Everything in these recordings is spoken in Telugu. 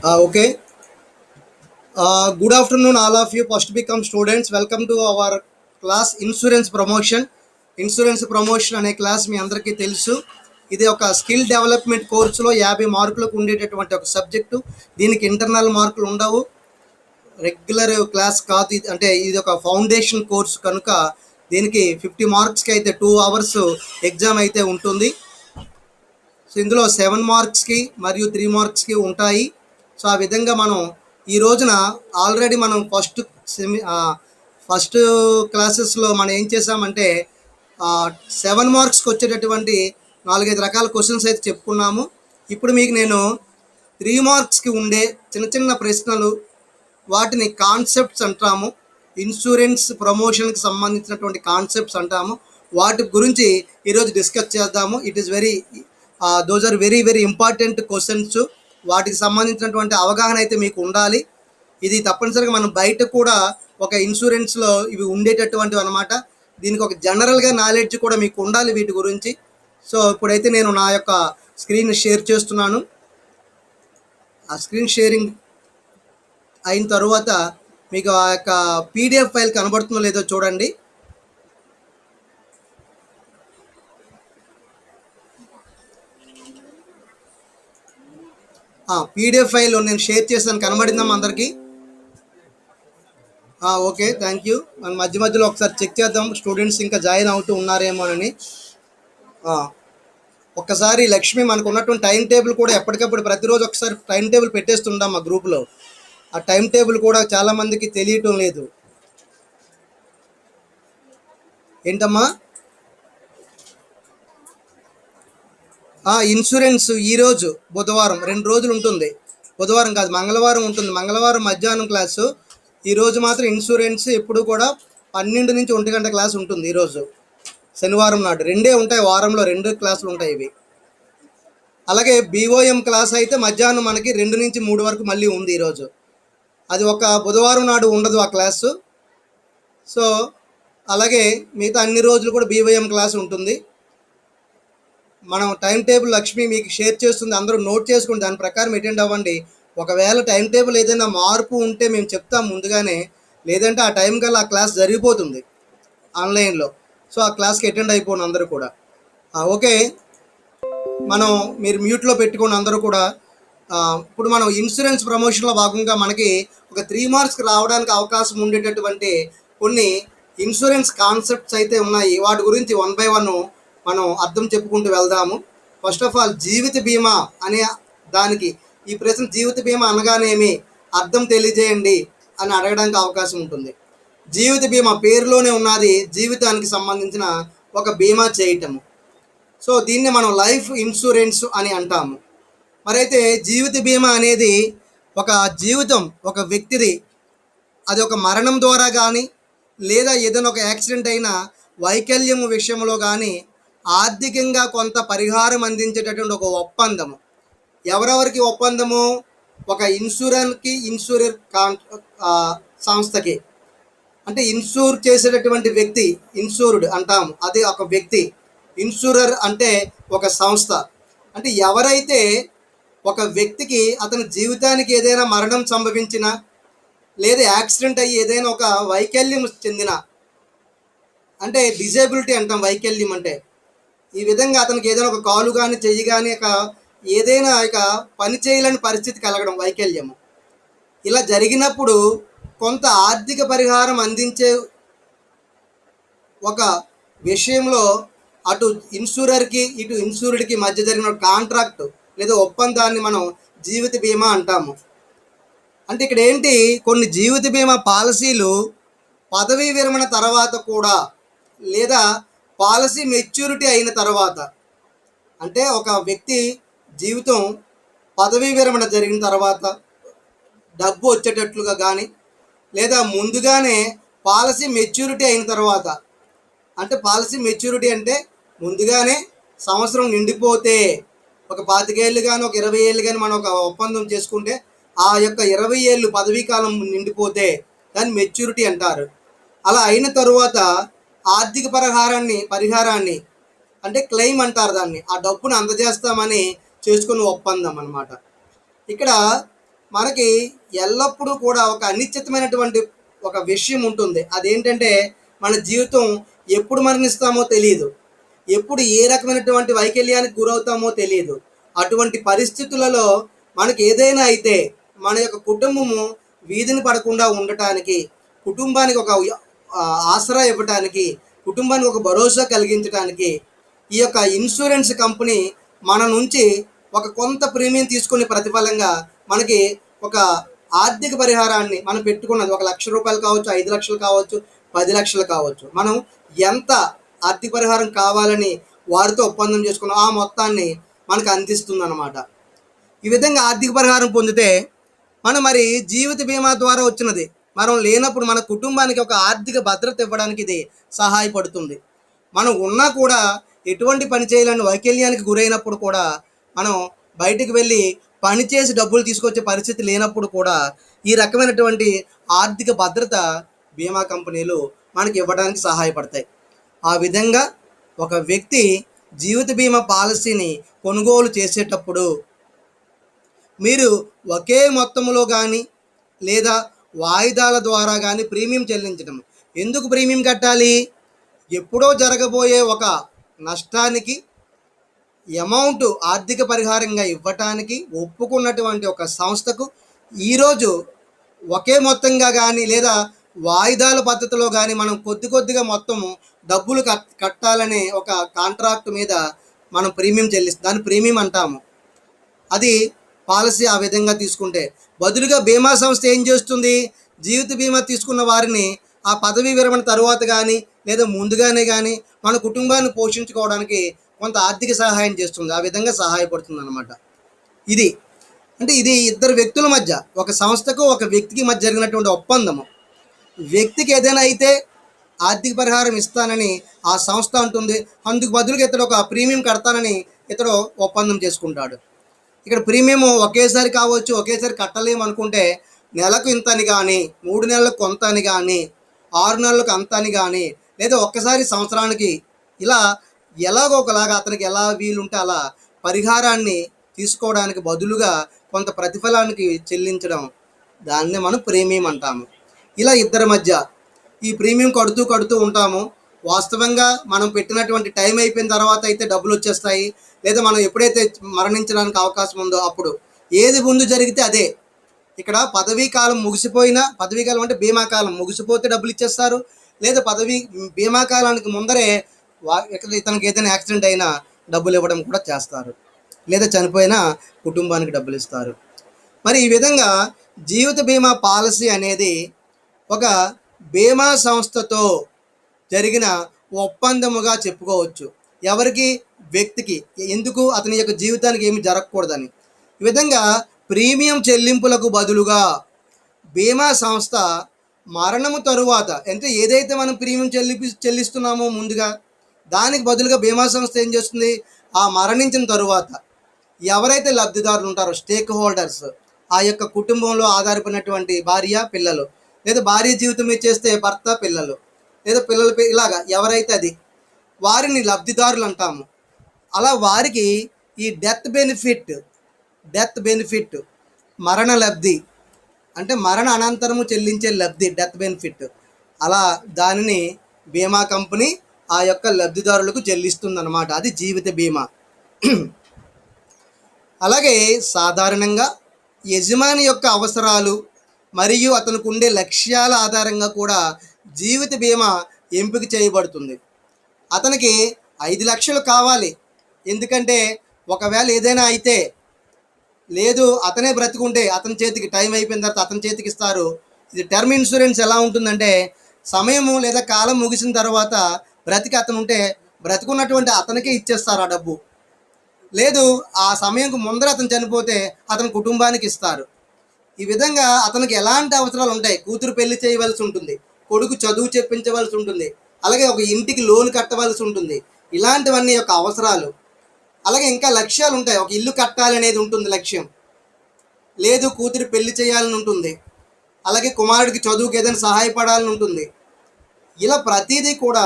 Okay. Good afternoon, all of you. First become students. Welcome to our class Insurance Promotion. Insurance promotion అనే క్లాస్ మీ అందరికీ తెలుసు. ఇది ఒక స్కిల్ డెవలప్మెంట్ కోర్సులో 50 మార్కులకు ఉండేటటువంటి ఒక సబ్జెక్టు. దీనికి ఇంటర్నల్ మార్కులు ఉండవు. రెగ్యులర్ క్లాస్ కాదు ఇది. అంటే ఇది ఒక ఫౌండేషన్ కోర్సు కనుక దీనికి 50 మార్క్స్కి అయితే 2 అవర్స్ ఎగ్జామ్ అయితే ఉంటుంది. సో ఇందులో 7 మార్క్స్కి మరియు 3 మార్క్స్కి ఉంటాయి. సో ఆ విధంగా మనం ఈ రోజున ఆల్రెడీ మనం ఫస్ట్ క్లాసెస్లో మనం ఏం చేసామంటే 7 మార్క్స్కి వచ్చేటటువంటి 4-5 రకాల క్వశ్చన్స్ అయితే చెప్పుకున్నాము. ఇప్పుడు మీకు నేను 3 మార్క్స్కి ఉండే చిన్న చిన్న ప్రశ్నలు, వాటిని కాన్సెప్ట్స్ అంటాము. ఇన్సూరెన్స్ ప్రమోషన్కి సంబంధించినటువంటి కాన్సెప్ట్స్ అంటాము. వాటి గురించి ఈరోజు డిస్కస్ చేద్దాము. It is those are very very important questions. వాటికి సంబంధించినటువంటి అవగాహన అయితే మీకు ఉండాలి. ఇది తప్పనిసరిగా మనం బయట కూడా ఒక ఇన్సూరెన్స్లో ఇవి ఉండేటటువంటివి అనమాట. దీనికి ఒక జనరల్గా నాలెడ్జ్ కూడా మీకు ఉండాలి వీటి గురించి. సో ఇప్పుడైతే నేను నా యొక్క స్క్రీన్ షేర్ చేస్తున్నాను. ఆ స్క్రీన్ షేరింగ్ అయిన తర్వాత మీకు ఆ యొక్క పీడిఎఫ్ ఫైల్ కనబడుతుందో లేదో చూడండి. పీడిఎఫ్ ఫైల్ నేను షేర్ చేశాను, కనబడిందమ్మా అందరికీ? Okay, thank you. మనం మధ్య మధ్యలో ఒకసారి చెక్ చేద్దాం, స్టూడెంట్స్ ఇంకా జాయిన్ అవుతూ ఉన్నారేమోనని. ఒక్కసారి లక్ష్మి, మనకు ఉన్నటువంటి టైం టేబుల్ కూడా ఎప్పటికప్పుడు ప్రతిరోజు ఒకసారి టైం టేబుల్ పెట్టేస్తుంటాం మా గ్రూప్లో. ఆ టైం టేబుల్ కూడా చాలామందికి తెలియటం లేదు. ఏంటమ్మా? ఇన్సూరెన్స్ ఈరోజు బుధవారం 2 రోజులు ఉంటుంది. బుధవారం కాదు, మంగళవారం ఉంటుంది. మంగళవారం మధ్యాహ్నం క్లాసు. ఈరోజు మాత్రం ఇన్సూరెన్స్ ఎప్పుడు కూడా 12 నుంచి 1 గంట క్లాస్ ఉంటుంది. ఈరోజు శనివారం నాడు 2 ఉంటాయి, వారంలో 2 క్లాసులు ఉంటాయి ఇవి. అలాగే బీఓఎం క్లాస్ అయితే మధ్యాహ్నం మనకి 2 నుంచి 3 వరకు మళ్ళీ ఉంది ఈరోజు. అది ఒక బుధవారం నాడు ఉండదు ఆ క్లాసు. సో అలాగే మిగతా అన్ని రోజులు కూడా బీఓఎం క్లాస్ ఉంటుంది. మనం టైం టేబుల్ లక్ష్మి మీకు షేర్ చేస్తుంది, అందరూ నోట్ చేసుకుని దాని ప్రకారం అటెండ్ అవ్వండి. ఒకవేళ టైం టేబుల్ ఏదైనా మార్పు ఉంటే మేము చెప్తాం ముందుగానే, లేదంటే ఆ టైం కల్లా ఆ క్లాస్ జరిగిపోతుంది ఆన్లైన్లో. సో ఆ క్లాస్కి అటెండ్ అయిపోండి అందరూ కూడా. ఓకే, మీరు మ్యూట్లో పెట్టుకోండి అందరూ కూడా. ఇప్పుడు మనం ఇన్సూరెన్స్ ప్రమోషన్లో భాగంగా మనకి ఒక 3 మార్క్స్కి రావడానికి అవకాశం ఉండేటటువంటి కొన్ని ఇన్సూరెన్స్ కాన్సెప్ట్స్ అయితే ఉన్నాయి. వాటి గురించి 1 బై 1 మనం అర్థం చెప్పుకుంటూ వెళ్దాము. ఫస్ట్ ఆఫ్ ఆల్, జీవిత బీమా అనే దానికి ఈ ప్రశ్న, జీవిత బీమా అనగానేమి, అర్థం తెలియజేయండి అని అడగడానికి అవకాశం ఉంటుంది. జీవిత బీమా పేరులోనే ఉన్నది జీవితానికి సంబంధించిన ఒక బీమా చేయటము. సో దీన్ని మనం లైఫ్ ఇన్సూరెన్స్ అని అంటాము. మరైతే జీవిత బీమా అనేది ఒక జీవితం, ఒక వ్యక్తిది, అది ఒక మరణం ద్వారా కానీ, లేదా ఏదైనా ఒక యాక్సిడెంట్ అయినా వైకల్యం విషయంలో కానీ ఆర్థికంగా కొంత పరిహారం అందించేటటువంటి ఒక ఒప్పందము. ఎవరెవరికి ఒప్పందము? ఒక ఇన్సూరర్ సంస్థకి. అంటే ఇన్సూర్ చేసేటటువంటి వ్యక్తి ఇన్సూర్డ్ అంటాము, అది ఒక వ్యక్తి. ఇన్సూరర్ అంటే ఒక సంస్థ. అంటే ఎవరైతే ఒక వ్యక్తికి అతని జీవితానికి ఏదైనా మరణం సంభవించినా, లేదా యాక్సిడెంట్ అయ్యి ఏదైనా ఒక వైకల్యం చెందిన, అంటే డిజేబిలిటీ అంటాం వైకల్యం అంటే, ఈ విధంగా అతనికి ఏదైనా ఒక కాలు కానీ చెయ్యి కానీ ఏదైనా పని చేయలేని పరిస్థితి కలగడం వైకల్యము. ఇలా జరిగినప్పుడు కొంత ఆర్థిక పరిహారం అందించే ఒక విషయంలో అటు ఇన్సూరర్కి ఇటు ఇన్సూర్డ్కి మధ్య జరిగిన కాంట్రాక్ట్ లేదా ఒప్పందాన్ని మనం జీవిత బీమా అంటాము. అంటే ఇక్కడ ఏంటి, కొన్ని జీవిత బీమా పాలసీలు పదవీ విరమణ తర్వాత కూడా, లేదా పాలసీ మెచ్యూరిటీ అయిన తర్వాత, అంటే ఒక వ్యక్తి జీవితం పదవీ విరమణ జరిగిన తర్వాత డబ్బు వచ్చేటట్లుగా కానీ, లేదా ముందుగానే పాలసీ మెచ్యూరిటీ అయిన తర్వాత, అంటే పాలసీ మెచ్యూరిటీ అంటే ముందుగానే సంవత్సరం నిండిపోతే, ఒక 25 ఏళ్ళు కానీ ఒక 20 ఏళ్ళు కానీ మనం ఒక ఒప్పందం చేసుకుంటే ఆ యొక్క 20 ఏళ్ళు పదవీ కాలం నిండిపోతే దాన్ని మెచ్యూరిటీ అంటారు. అలా అయిన తరువాత ఆర్థిక పరిహారాన్ని అంటే క్లెయిమ్ అంటారు దాన్ని, ఆ డబ్బును అందజేస్తామని చేసుకున్న ఒప్పందం అన్నమాట. ఇక్కడ మనకి ఎల్లప్పుడూ కూడా ఒక అనిశ్చితమైనటువంటి ఒక విషయం ఉంటుంది. అదేంటంటే మన జీవితం ఎప్పుడు మరణిస్తామో తెలియదు. ఎప్పుడు ఏ రకమైనటువంటి వైకల్యానికి గురవుతామో తెలియదు. అటువంటి పరిస్థితులలో మనకి ఏదైనా అయితే మన యొక్క కుటుంబము వీధిని పడకుండా ఉండటానికి, కుటుంబానికి ఒక ఆసరా ఇవ్వటానికి, కుటుంబానికి ఒక భరోసా కలిగించడానికి ఈ యొక్క ఇన్సూరెన్స్ కంపెనీ మన నుంచి ఒక కొంత ప్రీమియం తీసుకునే ప్రతిఫలంగా మనకి ఒక ఆర్థిక పరిహారాన్ని మనం పెట్టుకున్నది ఒక రూ. 1,00,000 కావచ్చు, 5,00,000 కావచ్చు, 10,00,000 కావచ్చు. మనం ఎంత ఆర్థిక పరిహారం కావాలని వారితో ఒప్పందం చేసుకున్న ఆ మొత్తాన్ని మనకు అందిస్తుందన్నమాట. ఈ విధంగా ఆర్థిక పరిహారం పొందితే మనం మరి జీవిత బీమా ద్వారా వచ్చినది మనం లేనప్పుడు మన కుటుంబానికి ఒక ఆర్థిక భద్రత ఇవ్వడానికి ఇది సహాయపడుతుంది. మనం ఉన్నా కూడా ఎటువంటి పని చేయాలని వైకల్యానికి గురైనప్పుడు కూడా మనం బయటికి వెళ్ళి పని చేసి డబ్బులు తీసుకొచ్చే పరిస్థితి లేనప్పుడు కూడా ఈ రకమైనటువంటి ఆర్థిక భద్రత బీమా కంపెనీలు మనకి ఇవ్వడానికి సహాయపడతాయి. ఆ విధంగా ఒక వ్యక్తి జీవిత బీమా పాలసీని కొనుగోలు చేసేటప్పుడు మీరు ఒకే మొత్తంలో కానీ లేదా వాయిదాల ద్వారా కానీ ప్రీమియం చెల్లించడం. ఎందుకు ప్రీమియం కట్టాలి? ఎప్పుడో జరగబోయే ఒక నష్టానికి అమౌంట్ ఆర్థిక పరిహారంగా ఇవ్వటానికి ఒప్పుకున్నటువంటి ఒక సంస్థకు ఈరోజు ఒకే మొత్తంగా కానీ లేదా వాయిదాల పద్ధతిలో కానీ మనం కొద్ది కొద్దిగా మొత్తము డబ్బులు కట్టాలనే ఒక కాంట్రాక్ట్ మీద మనం ప్రీమియం చెల్లిస్తాం. దాన్ని ప్రీమియం అంటాము. అది పాలసీ ఆ విధంగా తీసుకుంటే బదులుగా బీమా సంస్థ ఏం చేస్తుంది? జీవిత బీమా తీసుకున్న వారిని ఆ పదవీ విరమణ తరువాత కానీ లేదా ముందుగానే కానీ మన కుటుంబాన్ని పోషించుకోవడానికి కొంత ఆర్థిక సహాయం చేస్తుంది. ఆ విధంగా సహాయపడుతుంది అన్నమాట. ఇది అంటే ఇది ఇద్దరు వ్యక్తుల మధ్య, ఒక సంస్థకు ఒక వ్యక్తికి మధ్య జరిగినటువంటి ఒప్పందము. వ్యక్తికి ఏదైనా అయితే ఆర్థిక పరిహారం ఇస్తానని ఆ సంస్థ అంటుంది, అందుకు బదులుగా ఇతడు ఒక ప్రీమియం కడతానని ఇతడు ఒప్పందం చేసుకుంటాడు. ఇక్కడ ప్రీమియం ఒకేసారి కావచ్చు, ఒకేసారి కట్టలేము అనుకుంటే నెలకు ఇంత అని కానీ, 3 నెలలకు కొంత అని కానీ, 6 నెలలకు అంత అని కానీ, లేదా ఒక్కసారి సంవత్సరానికి ఇలా ఎలాగో ఒకలాగా అతనికి ఎలా వీలుంటే అలా పరిహారాన్ని తీసుకోవడానికి బదులుగా కొంత ప్రతిఫలానికి చెల్లించడం, దాన్నే మనం ప్రీమియం అంటాము. ఇలా ఇద్దరి మధ్య ఈ ప్రీమియం కడుతూ ఉంటాము. వాస్తవంగా మనం పెట్టినటువంటి టైం అయిపోయిన తర్వాత అయితే డబ్బులు వచ్చేస్తాయి, లేదా మనం ఎప్పుడైతే మరణించడానికి అవకాశం ఉందో అప్పుడు ఏది ముందు జరిగితే అదే. ఇక్కడ పదవీ కాలం ముగిసిపోయినా, పదవీ కాలం అంటే బీమా కాలం ముగిసిపోతే డబ్బులు ఇచ్చేస్తారు, లేదా బీమా కాలానికి ముందరే ఇతనికి ఏదైనా యాక్సిడెంట్ అయినా డబ్బులు ఇవ్వడం కూడా చేస్తారు, లేదా చనిపోయినా కుటుంబానికి డబ్బులు ఇస్తారు. మరి ఈ విధంగా జీవిత బీమా పాలసీ అనేది ఒక బీమా సంస్థతో జరిగిన ఒప్పందముగా చెప్పుకోవచ్చు. ఎవరికి? వ్యక్తికి. ఎందుకు? అతని యొక్క జీవితానికి ఏమి జరగకూడదని. ఈ విధంగా ప్రీమియం చెల్లింపులకు బదులుగా బీమా సంస్థ మరణము తరువాత అంటే ఏదైతే మనం ప్రీమియం చెల్లిస్తున్నామో ముందుగా దానికి బదులుగా బీమా సంస్థ ఏం చేస్తుంది? ఆ మరణించిన తరువాత ఎవరైతే లబ్ధిదారులు ఉంటారో, స్టేక్ హోల్డర్స్, ఆ యొక్క కుటుంబంలో ఆధారపడినటువంటి భార్య పిల్లలు, లేదా భార్య జీవితం ఇచ్చేస్తే భర్త పిల్లలు, లేదా పిల్లలు ఇలాగా ఎవరైతే అది వారిని లబ్ధిదారులు అంటాము. అలా వారికి ఈ డెత్ బెనిఫిట్ మరణ లబ్ధి అంటే మరణ అనంతరము చెల్లించే లబ్ధి డెత్ బెనిఫిట్, అలా దానిని బీమా కంపెనీ ఆ యొక్క లబ్ధిదారులకు చెల్లిస్తుందన్నమాట. అది జీవిత బీమా. అలాగే సాధారణంగా యజమాని యొక్క అవసరాలు మరియు అతనికి ఉండే లక్ష్యాల ఆధారంగా కూడా జీవిత బీమా ఎంపిక చేయబడుతుంది. అతనికి 5 లక్షలు కావాలి, ఎందుకంటే ఒకవేళ ఏదైనా అయితే, లేదు అతనే బ్రతుకుంటే అతని చేతికి టైం అయిపోయిన తర్వాత అతని చేతికి ఇస్తారు. ఇది టర్మ్ ఇన్సూరెన్స్ ఎలా ఉంటుందంటే సమయము లేదా కాలం ముగిసిన తర్వాత అతను ఉంటే బ్రతుకున్నటువంటి అతనికే ఇచ్చేస్తారు ఆ డబ్బు. లేదు ఆ సమయంకు ముందర అతను చనిపోతే అతని కుటుంబానికి ఇస్తారు. ఈ విధంగా అతనికి ఎలాంటి అవసరాలు ఉంటాయి? కూతురు పెళ్లి చేయవలసి ఉంటుంది, కొడుకు చదువు చెప్పించవలసి ఉంటుంది, అలాగే ఒక ఇంటికి లోన్ కట్టవలసి ఉంటుంది. ఇలాంటివన్నీ యొక్క అవసరాలు. అలాగే ఇంకా లక్ష్యాలు ఉంటాయి. ఒక ఇల్లు కట్టాలి అనేది ఉంటుంది లక్ష్యం, లేదు కూతురు పెళ్లి చేయాలని ఉంటుంది, అలాగే కుమారుడికి చదువుకి ఏదైనా సహాయపడాలని ఉంటుంది. ఇలా ప్రతిదీ కూడా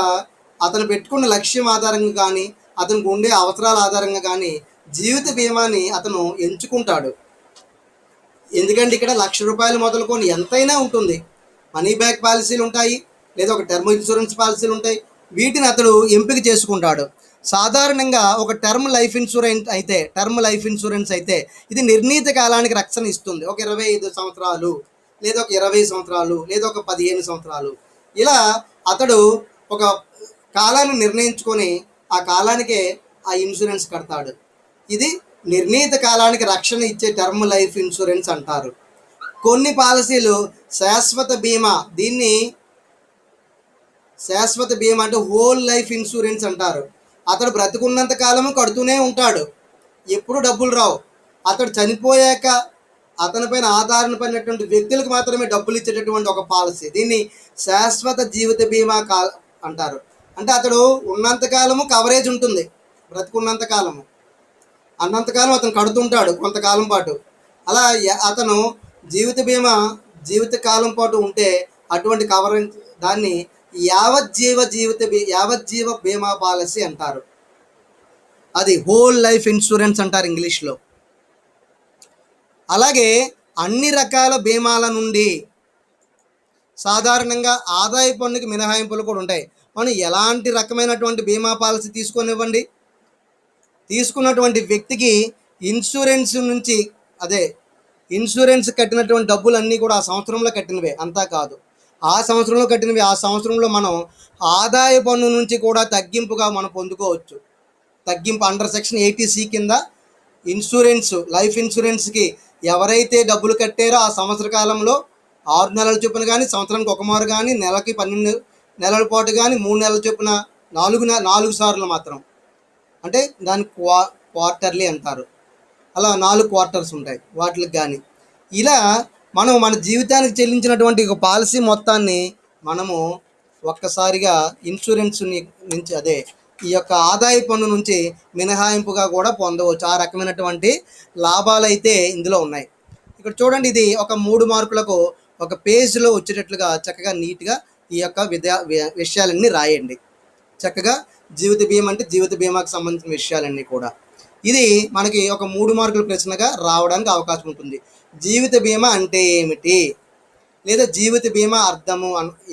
అతను పెట్టుకున్న లక్ష్యం ఆధారంగా కానీ అతనికి ఉండే అవసరాల ఆధారంగా కానీ జీవిత బీమాని అతను ఎంచుకుంటాడు. ఎందుకంటే ఇక్కడ ₹1,00,000 మొదలుకొని ఎంతైనా ఉంటుంది. మనీ బ్యాక్ పాలసీలు ఉంటాయి, లేదా ఒక టర్మ్ ఇన్సూరెన్స్ పాలసీలు ఉంటాయి. వీటిని అతడు ఎంపిక చేసుకుంటాడు. సాధారణంగా ఒక టర్మ్ లైఫ్ ఇన్సూరెన్స్ అయితే ఇది నిర్ణీత కాలానికి రక్షణ ఇస్తుంది. ఒక 25 సంవత్సరాలు, లేదా ఒక 20 సంవత్సరాలు, లేదా ఒక 15 సంవత్సరాలు. ఇలా అతడు ఒక కాలాన్ని నిర్ణయించుకొని ఆ కాలానికే ఆ ఇన్సూరెన్స్ కడతాడు. ఇది నిర్ణీత కాలానికి రక్షణ ఇచ్చే టర్మ్ లైఫ్ ఇన్సూరెన్స్ అంటారు. కొన్ని పాలసీలు శాశ్వత బీమా, దీన్ని శాశ్వత బీమా అంటే హోల్ లైఫ్ ఇన్సూరెన్స్ అంటారు. అతడు బ్రతికున్నంత కాలము కడుతూనే ఉంటాడు, ఎప్పుడు డబ్బులు రావు. అతడు చనిపోయాక అతనిపైన ఆధారపడినటువంటి వ్యక్తులకు మాత్రమే డబ్బులు ఇచ్చేటటువంటి ఒక పాలసీ. దీన్ని శాశ్వత జీవిత బీమా అంటారు. అంటే అతడు ఉన్నంతకాలము కవరేజ్ ఉంటుంది, బ్రతుకున్నంత కాలము, అన్నంతకాలం అతను కడుతుంటాడు కొంతకాలం పాటు. అలా అతను జీవిత కాలం పాటు ఉంటే అటువంటి కవరేజ్, దాన్ని యావజ్జీవ బీమా పాలసీ అంటారు. అది హోల్ లైఫ్ ఇన్సూరెన్స్ అంటారు ఇంగ్లీష్లో. అలాగే అన్ని రకాల బీమాల నుండి సాధారణంగా ఆదాయ పన్నుకి మినహాయింపులు కూడా ఉంటాయి. మనం ఎలాంటి రకమైనటువంటి బీమా పాలసీ తీసుకొనివ్వండి, తీసుకున్నటువంటి వ్యక్తికి ఇన్సూరెన్స్ కట్టినటువంటి డబ్బులన్నీ కూడా ఆ సంవత్సరంలో కట్టినవే, అంతా కాదు. ఆ సంవత్సరంలో కట్టినవి ఆ సంవత్సరంలో మనం ఆదాయ పన్ను నుంచి కూడా తగ్గింపుగా మనం పొందుకోవచ్చు. తగ్గింపు అండర్ సెక్షన్ 80C కింద లైఫ్ ఇన్సూరెన్స్కి ఎవరైతే డబ్బులు కట్టారో ఆ సంవత్సర కాలంలో 6 నెలల చొప్పున కానీ, సంవత్సరానికి ఒక మారు కానీ, నెలకి 12 నెలల పాటు కానీ, 3 నెలల చొప్పున 4 సార్లు మాత్రం, అంటే దాన్ని క్వార్టర్లీ అంటారు. అలా 4 క్వార్టర్స్ ఉంటాయి వాటికి కానీ. ఇలా మనం మన జీవితానికి చెల్లించినటువంటి ఒక పాలసీ మొత్తాన్ని మనము ఒక్కసారిగా ఇన్సూరెన్స్ నుంచి ఈ యొక్క ఆదాయ పన్ను నుంచి మినహాయింపుగా కూడా పొందవచ్చు. ఆ రకమైనటువంటి లాభాలు అయితే ఇందులో ఉన్నాయి. ఇక్కడ చూడండి, ఇది ఒక 3 మార్కులకు ఒక పేజ్లో వచ్చేటట్లుగా చక్కగా నీట్గా ఈ యొక్క విషయాలన్నీ రాయండి. చక్కగా జీవిత బీమా అంటే జీవిత బీమాకు సంబంధించిన విషయాలన్నీ కూడా ఇది మనకి ఒక 3 మార్కుల ప్రశ్నగా రావడానికి అవకాశం ఉంటుంది. జీవిత బీమా అంటే ఏమిటి, లేదా జీవిత బీమా అర్థము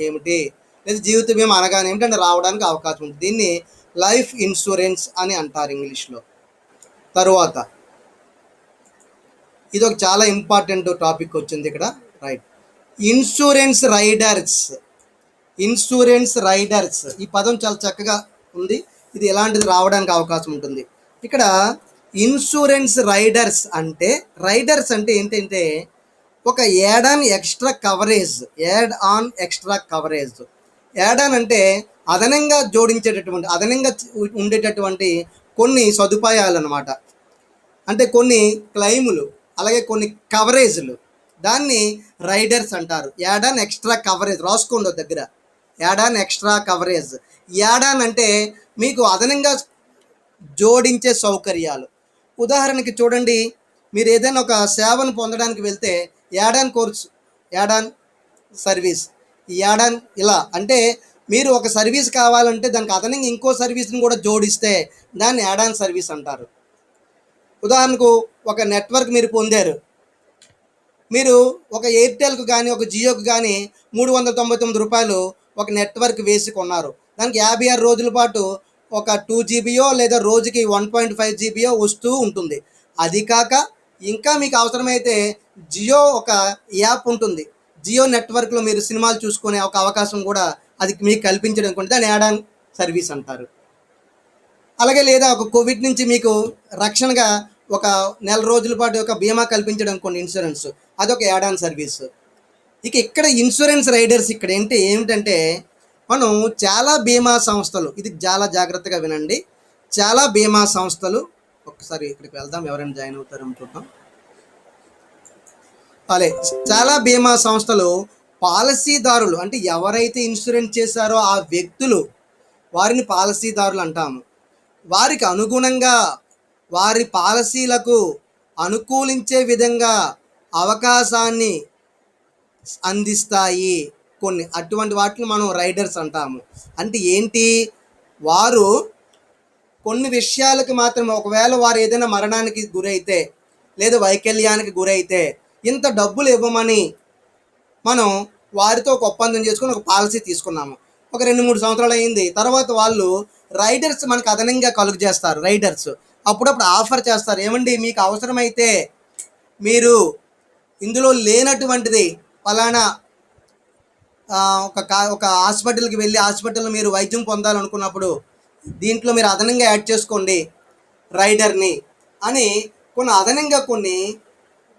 ఏమిటి, లేదా జీవిత బీమా అనగానే ఏమిటంటే రావడానికి అవకాశం ఉంటుంది. దీన్ని లైఫ్ ఇన్సూరెన్స్ అని అంటారు ఇంగ్లీష్లో. తరువాత ఇది ఒక చాలా ఇంపార్టెంట్ టాపిక్ వచ్చింది ఇక్కడ, రైట్. ఇన్సూరెన్స్ రైడర్స్ ఈ పదం చాలా చక్కగా ఉంది. ఇది ఎలాంటిది రావడానికి అవకాశం ఉంటుంది. ఇక్కడ ఇన్సూరెన్స్ రైడర్స్ అంటే ఏంటంటే ఒక add on extra coverage. Add on అంటే అదనంగా ఉండేటటువంటి కొన్ని సదుపాయాలు అన్నమాట. అంటే కొన్ని క్లెయిములు, అలాగే కొన్ని కవరేజ్లు, దాన్ని రైడర్స్ అంటారు. యాడ్ ఆన్ ఎక్స్ట్రా కవరేజ్ రాసుకోండి దగ్గర. Add on extra coverage. Add on అంటే మీకు అదనంగా జోడించే సౌకర్యాలు. ఉదాహరణకి చూడండి, మీరు ఏదైనా ఒక సేవను పొందడానికి వెళ్తే add on course, add on service, add on ఇలా అంటే మీరు ఒక సర్వీస్ కావాలంటే దానికి అదనంగా ఇంకో సర్వీస్ని కూడా జోడిస్తే దాన్ని యాడ్ ఆన్ సర్వీస్ అంటారు. ఉదాహరణకు ఒక నెట్వర్క్ మీరు పొందారు, మీరు ఒక ఎయిర్టెల్కు కానీ ఒక జియోకు కానీ ₹399 ఒక నెట్వర్క్ వేసి కొన్నారు. దానికి 56 రోజుల పాటు ఒక 2 జీబీయో లేదా రోజుకి 1.5 జీబీయో వస్తూ ఉంటుంది. అది కాక ఇంకా మీకు అవసరమైతే జియో ఒక యాప్ ఉంటుంది, జియో నెట్వర్క్లో మీరు సినిమాలు చూసుకునే ఒక అవకాశం కూడా అది మీకు కల్పించడం అనుకుంటే దాన్ని యాడ్ ఆన్ సర్వీస్ అంటారు. అలాగే లేదా ఒక కోవిడ్ నుంచి మీకు రక్షణగా ఒక నెల రోజుల పాటు ఒక బీమా కల్పించడం కొన్ని ఇన్సూరెన్స్, అదొక యాడ్ ఆన్ సర్వీస్. ఇక్కడ ఇన్సూరెన్స్ రైడర్స్ ఇక్కడ ఏమిటంటే మనం చాలా బీమా సంస్థలు, ఇది చాలా జాగ్రత్తగా వినండి, చాలా బీమా సంస్థలు, ఒక్కసారి ఇక్కడికి వెళ్దాం, ఎవరైనా జాయిన్ అవుతారని చూద్దాం. చాలా బీమా సంస్థలు పాలసీదారులు అంటే ఎవరైతే ఇన్సూరెన్స్ చేశారో ఆ వ్యక్తులు, వారిని పాలసీదారులు అంటాము. వారికి అనుగుణంగా వారి పాలసీలకు అనుకూలించే విధంగా అవకాశాన్ని అందిస్తాయి కొన్ని. అటువంటి వాటిని మనం రైడర్స్ అంటాము. అంటే ఏంటి, వారు కొన్ని విషయాలకు మాత్రమే, ఒకవేళ వారు ఏదైనా మరణానికి గురైతే లేదా వైకల్యానికి గురైతే ఇంత డబ్బులు ఇవ్వమని మనం వారితో ఒక ఒప్పందం చేసుకొని ఒక పాలసీ తీసుకున్నాము. ఒక 2, 3 సంవత్సరాలు అయింది. తర్వాత వాళ్ళు రైడర్స్ మనకు అదనంగా కలుగ చేస్తారు. రైడర్స్ అప్పుడప్పుడు ఆఫర్ చేస్తారు. ఏమండి మీకు అవసరమైతే మీరు ఇందులో లేనటువంటిది ఫలానా ఒక హాస్పిటల్కి వెళ్ళి హాస్పిటల్లో మీరు వైద్యం పొందాలనుకున్నప్పుడు దీంట్లో మీరు అదనంగా యాడ్ చేసుకోండి రైడర్ని అని అదనంగా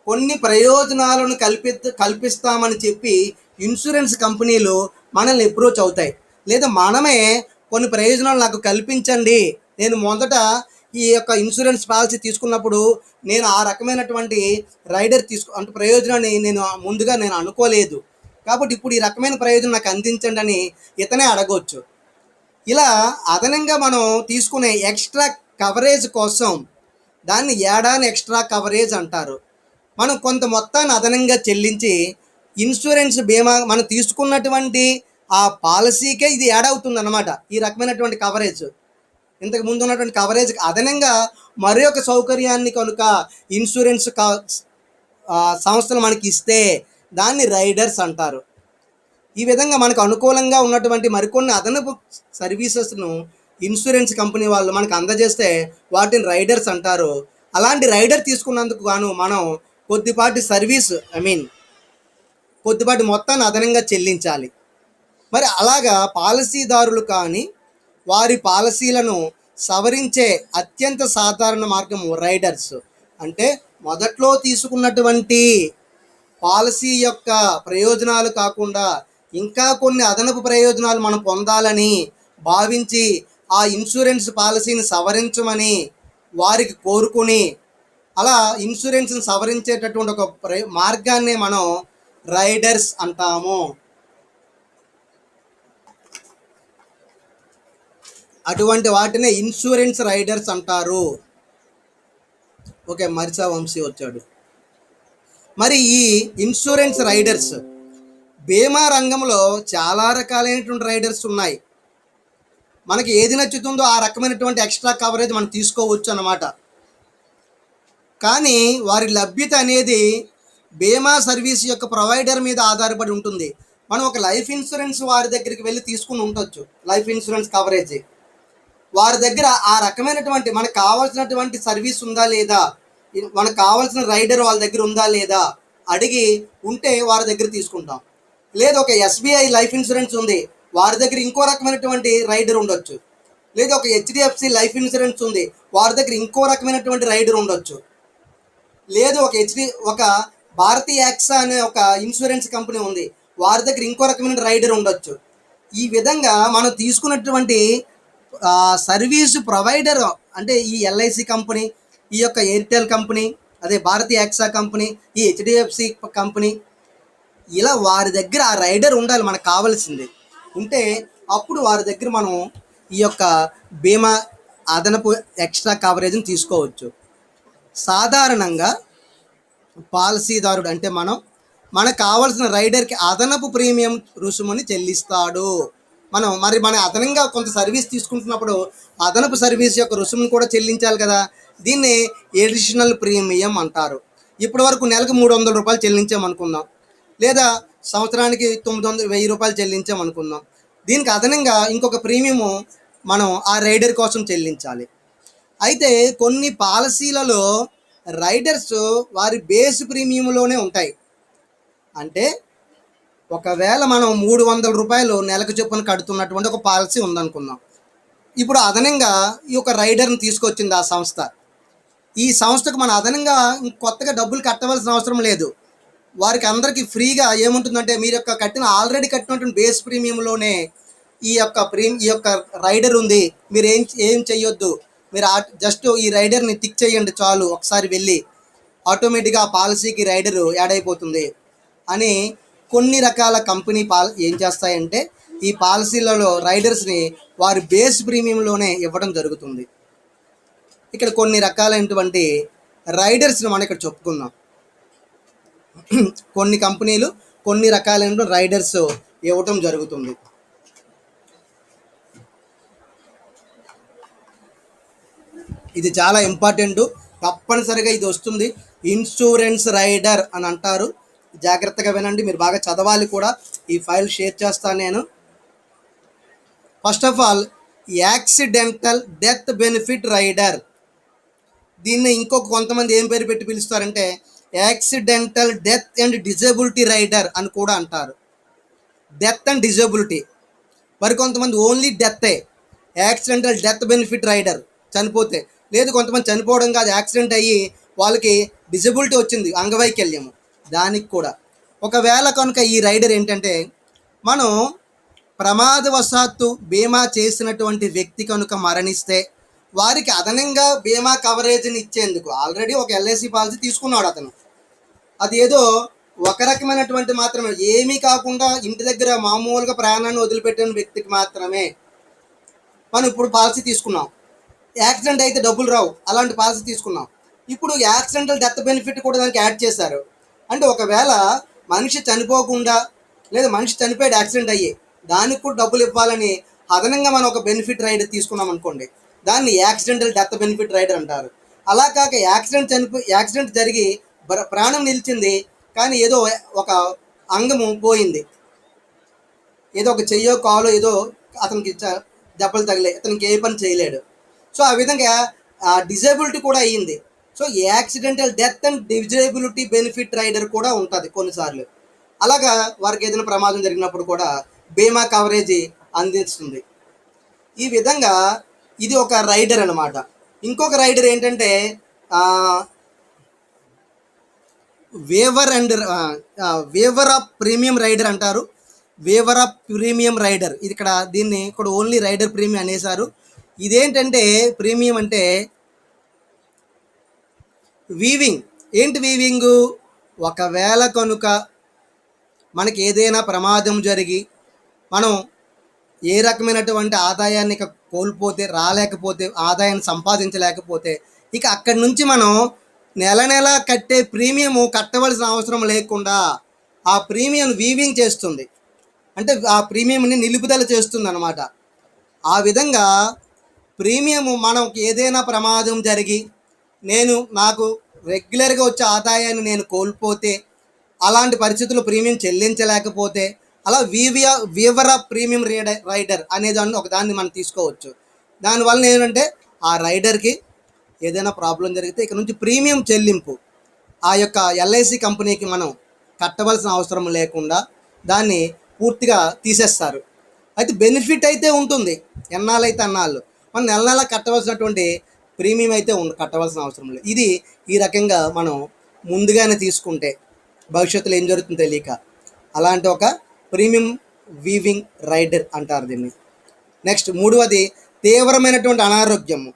కొన్ని ప్రయోజనాలను కల్పిస్తామని చెప్పి ఇన్సూరెన్స్ కంపెనీలు మనల్ని అప్రోచ్ అవుతాయి. లేదా మనమే కొన్ని ప్రయోజనాలు నాకు కల్పించండి, నేను మొదట ఈ యొక్క ఇన్సూరెన్స్ పాలసీ తీసుకున్నప్పుడు నేను ఆ రకమైనటువంటి రైడర్ అంటే ప్రయోజనాన్ని ముందుగా నేను అనుకోలేదు, కాబట్టి ఇప్పుడు ఈ రకమైన ప్రయోజనం నాకు అందించండి అని ఇతనే అడగవచ్చు. ఇలా అదనంగా మనం తీసుకునే ఎక్స్ట్రా కవరేజ్ కోసం దాన్ని యాడాన్ ఎక్స్ట్రా కవరేజ్ అంటారు. మనం కొంత మొత్తాన్ని అదనంగా చెల్లించి ఇన్సూరెన్స్ బీమా మనం తీసుకున్నటువంటి ఆ పాలసీకే ఇది యాడ్ అవుతుంది అన్నమాట. ఈ రకమైనటువంటి కవరేజ్ ఇంతకు ముందు ఉన్నటువంటి కవరేజ్ అదనంగా మరి ఒక సౌకర్యాన్ని కనుక ఇన్సూరెన్స్ సంస్థలు మనకి ఇస్తే దాన్ని రైడర్స్ అంటారు. ఈ విధంగా మనకు అనుకూలంగా ఉన్నటువంటి మరికొన్ని అదనపు సర్వీసెస్ను ఇన్సూరెన్స్ కంపెనీ వాళ్ళు మనకు అందజేస్తే వాటిని రైడర్స్ అంటారు. అలాంటి రైడర్ తీసుకున్నందుకు గాను మనం కొద్దిపాటి కొద్దిపాటి మొత్తాన్ని అదనంగా చెల్లించాలి. మరి అలాగా పాలసీదారులు కానీ వారి పాలసీలను సవరించే అత్యంత సాధారణ మార్గం రైడర్స్. అంటే మొదట్లో తీసుకున్నటువంటి పాలసీ యొక్క ప్రయోజనాలు కాకుండా ఇంకా కొన్ని అదనపు ప్రయోజనాలు మనం పొందాలని భావించి ఆ ఇన్సూరెన్స్ పాలసీని సవరించమని వారికి కోరుకుని అలా ఇన్సూరెన్స్ని సవరించేటటువంటి ఒక మార్గాన్నే మనం రైడర్స్ అంటాము. అటువంటి వాటినే ఇన్సూరెన్స్ రైడర్స్ అంటారు. ఓకే, మరిచా వంశీ వచ్చాడు. మరి ఈ ఇన్సూరెన్స్ రైడర్స్ బీమా రంగంలో చాలా రకాలైనటువంటి రైడర్స్ ఉన్నాయి. మనకి ఏది నచ్చుతుందో ఆ రకమైనటువంటి ఎక్స్ట్రా కవరేజ్ మనం తీసుకోవచ్చు అన్నమాట. కానీ వారి లభ్యత అనేది బీమా సర్వీస్ యొక్క ప్రొవైడర్ మీద ఆధారపడి ఉంటుంది. మనం ఒక లైఫ్ ఇన్సూరెన్స్ వారి దగ్గరికి వెళ్ళి తీసుకుని ఉండొచ్చు. లైఫ్ ఇన్సూరెన్స్ కవరేజ్ వారి దగ్గర ఆ రకమైనటువంటి మనకు కావాల్సినటువంటి సర్వీస్ ఉందా లేదా, మనకు కావాల్సిన రైడర్ వాళ్ళ దగ్గర ఉందా లేదా అడిగి ఉంటే వారి దగ్గర తీసుకుంటాం. లేదా ఒక ఎస్బీఐ లైఫ్ ఇన్సూరెన్స్ ఉంది, వారి దగ్గర ఇంకో రకమైనటువంటి రైడర్ ఉండొచ్చు. లేదా ఒక హెచ్డిఎఫ్సి లైఫ్ ఇన్సూరెన్స్ ఉంది, వారి దగ్గర ఇంకో రకమైనటువంటి రైడర్ ఉండొచ్చు. లేదు ఒక భారతీయ యాక్సా అనే ఒక ఇన్సూరెన్స్ కంపెనీ ఉంది, వారి దగ్గర ఇంకో రకమైన రైడర్ ఉండొచ్చు. ఈ విధంగా మనం తీసుకున్నటువంటి సర్వీసు ప్రొవైడర్ అంటే ఈ ఎల్ఐసి కంపెనీ, ఈ యొక్క ఎయిర్టెల్ కంపెనీ, అదే భారతీయ యాక్సా కంపెనీ, ఈ హెచ్డిఎఫ్సి కంపెనీ, ఇలా వారి దగ్గర ఆ రైడర్ ఉండాలి. మనకు కావాల్సింది ఉంటే అప్పుడు వారి దగ్గర మనం ఈ యొక్క బీమా అదనపు ఎక్స్ట్రా కవరేజ్ని తీసుకోవచ్చు. సాధారణంగా పాలసీదారుడు అంటే మనకు కావాల్సిన రైడర్కి అదనపు ప్రీమియం రుసుముని చెల్లిస్తాడు. మన అదనంగా కొంత సర్వీస్ తీసుకుంటున్నప్పుడు అదనపు సర్వీస్ యొక్క రుసుమును కూడా చెల్లించాలి కదా. దీన్ని ఎడిషనల్ ప్రీమియం అంటారు. ఇప్పటి వరకు నెలకు 300 రూపాయలు చెల్లించామనుకుందాం, లేదా సంవత్సరానికి 1000 రూపాయలు చెల్లించామనుకుందాం. దీనికి అదనంగా ఇంకొక ప్రీమియము మనం ఆ రైడర్ కోసం చెల్లించాలి. అయితే కొన్ని పాలసీలలో రైడర్స్ వారి బేస్ ప్రీమియంలోనే ఉంటాయి. అంటే ఒకవేళ మనం 300 రూపాయలు నెలకు చొప్పున కడుతున్నటువంటి ఒక పాలసీ ఉందనుకుందాం. ఇప్పుడు అదనంగా ఈ యొక్క రైడర్ని తీసుకొచ్చింది ఆ సంస్థ. ఈ సంస్థకు మన అదనంగా కొత్తగా డబ్బులు కట్టవలసిన అవసరం లేదు. వారికి అందరికీ ఫ్రీగా ఏముంటుందంటే మీరు ఆల్రెడీ కట్టినటువంటి బేస్ ప్రీమియంలోనే ఈ యొక్క రైడర్ ఉంది, మీరు ఏం చెయ్యొద్దు, మీరు జస్ట్ ఈ రైడర్ని టిక్ చేయండి చాలు, ఒకసారి వెళ్ళి ఆటోమేటిక్గా ఆ పాలసీకి రైడర్ యాడ్ అయిపోతుంది అని కొన్ని రకాల కంపెనీ ఏం చేస్తాయంటే ఈ పాలసీలలో రైడర్స్ని వారి బేస్ ప్రీమియంలోనే ఇవ్వడం జరుగుతుంది. ఇక్కడ కొన్ని రకాలైనటువంటి రైడర్స్ని మనం ఇక్కడ చెప్పుకుందాం. కొన్ని కంపెనీలు కొన్ని రకాలైన రైడర్స్ ఇవ్వటం జరుగుతుంది. ఇది చాలా ఇంపార్టెంట్. తప్పనిసరిగా ఇది వస్తుంది. ఇన్సూరెన్స్ రైడర్ అని అంటారు. జాగ్రత్తగా వినండి, మీరు బాగా చదవాలి కూడా. ఈ ఫైల్ షేర్ చేస్తాను నేను. First of all, accidental death benefit rider. దీన్ని ఇంకొక కొంతమంది ఏం పేరు పెట్టి పిలుస్తారంటే accidental death and disability rider అని కూడా అంటారు. Death and disability. మరి కొంతమంది ఓన్లీ డెత్తే, యాక్సిడెంటల్ డెత్ బెనిఫిట్ రైడర్, చనిపోతే. లేదు, కొంతమంది చనిపోవడం కాదు, యాక్సిడెంట్ అయ్యి వాళ్ళకి డిజబిలిటీ వచ్చింది, అంగవైకల్యము, దానికి కూడా. ఒకవేళ కనుక ఈ రైడర్ ఏంటంటే, మనం ప్రమాదవశాత్తు బీమా చేసినటువంటి వ్యక్తి కనుక మరణిస్తే వారికి అదనంగా బీమా కవరేజ్ని ఇచ్చేందుకు ఆల్రెడీ ఒక ఎల్ఐసి పాలసీ తీసుకున్నాడు అతను. అది ఏదో ఒక రకమైనటువంటి మాత్రమే, ఏమీ కాకుండా ఇంటి దగ్గర మామూలుగా ప్రాణాన్ని వదిలిపెట్టిన వ్యక్తికి మాత్రమే మనం ఇప్పుడు పాలసీ తీసుకున్నాం. యాక్సిడెంట్ అయితే డబ్బులు రావు, అలాంటి పాలసీ తీసుకున్నాం. ఇప్పుడు యాక్సిడెంటల్ డెత్ బెనిఫిట్ కూడా దానికి యాడ్ చేశారు. అంటే ఒకవేళ మనిషి చనిపోకుండా, లేదా మనిషి చనిపోయాడు యాక్సిడెంట్ అయ్యి, దానికి కూడా డబ్బులు ఇవ్వాలని అదనంగా మనం ఒక బెనిఫిట్ రైడర్ తీసుకున్నాం అనుకోండి, దాన్ని యాక్సిడెంటల్ డెత్ బెనిఫిట్ రైడర్ అంటారు. అలా కాక యాక్సిడెంట్ జరిగి ప్రాణం నిలిచింది, కానీ ఏదో ఒక అంగము పోయింది, ఏదో ఒక చెయ్యో కాలో ఏదో అతనికి దెబ్బలు తగిలాయి, అతనికి ఏ పని చేయలేడు. సో ఆ విధంగా డిజేబిలిటీ కూడా అయ్యింది. So accidental death and disability benefit rider కూడా ఉంటుంది కొన్నిసార్లు. అలాగా వారికి ఏదైనా ప్రమాదం జరిగినప్పుడు కూడా బీమా కవరేజీ అందిస్తుంది. ఈ విధంగా ఇది ఒక రైడర్ అనమాట. ఇంకొక రైడర్ ఏంటంటే వేవర్ ఆఫ్ ప్రీమియం రైడర్ అంటారు. వేవర్ ఆఫ్ ప్రీమియం రైడర్, ఇది దీన్ని ఇక్కడ ఓన్లీ రైడర్ ప్రీమియం అనేసారు. ఇదేంటంటే ప్రీమియం అంటే వీవింగ్. ఏంటి వీవింగు? ఒకవేళ కనుక మనకి ఏదైనా ప్రమాదం జరిగి మనం ఏ రకమైనటువంటి ఆదాయాన్ని కోల్పోతే, రాలేకపోతే, ఆదాయాన్ని సంపాదించలేకపోతే, ఇక అక్కడి నుంచి మనం నెల నెల కట్టే ప్రీమియము కట్టవలసిన అవసరం లేకుండా ఆ ప్రీమియం వీవింగ్ చేస్తుంది. అంటే ఆ ప్రీమియంని నిలుపుదల చేస్తుంది అన్నమాట. ఆ విధంగా ప్రీమియము మనకి ఏదైనా ప్రమాదం జరిగి నాకు రెగ్యులర్గా వచ్చే ఆదాయాన్ని నేను కోల్పోతే, అలాంటి పరిస్థితుల్లో ప్రీమియం చెల్లించలేకపోతే, అలా వీవర్ ఆఫ్ ప్రీమియం రైడర్ అనేదాన్ని ఒకదాన్ని మనం తీసుకోవచ్చు. దానివల్ల ఏంటంటే ఆ రైడర్కి ఏదైనా ప్రాబ్లం జరిగితే ఇక నుంచి ప్రీమియం చెల్లింపు ఆ యొక్క ఎల్ఐసి కంపెనీకి మనం కట్టవలసిన అవసరం లేకుండా దాన్ని పూర్తిగా తీసేస్తారు. అయితే బెనిఫిట్ అయితే ఉంటుంది, ఎన్నాళ్ళైతే అన్నాళ్ళు. మనం నెల నెల కట్టవలసినటువంటి ప్రీమియం అయితే కట్టవలసిన అవసరం లేదు. ఇది ఈ రకంగా మనం ముందుగానే తీసుకుంటే భవిష్యత్తులో ఏం జరుగుతుందో తెలియక, అలాంటి ఒక ప్రీమియం వీవింగ్ రైడర్ అంటారు దీన్ని. నెక్స్ట్ మూడవది తీవ్రమైనటువంటి అనారోగ్యము.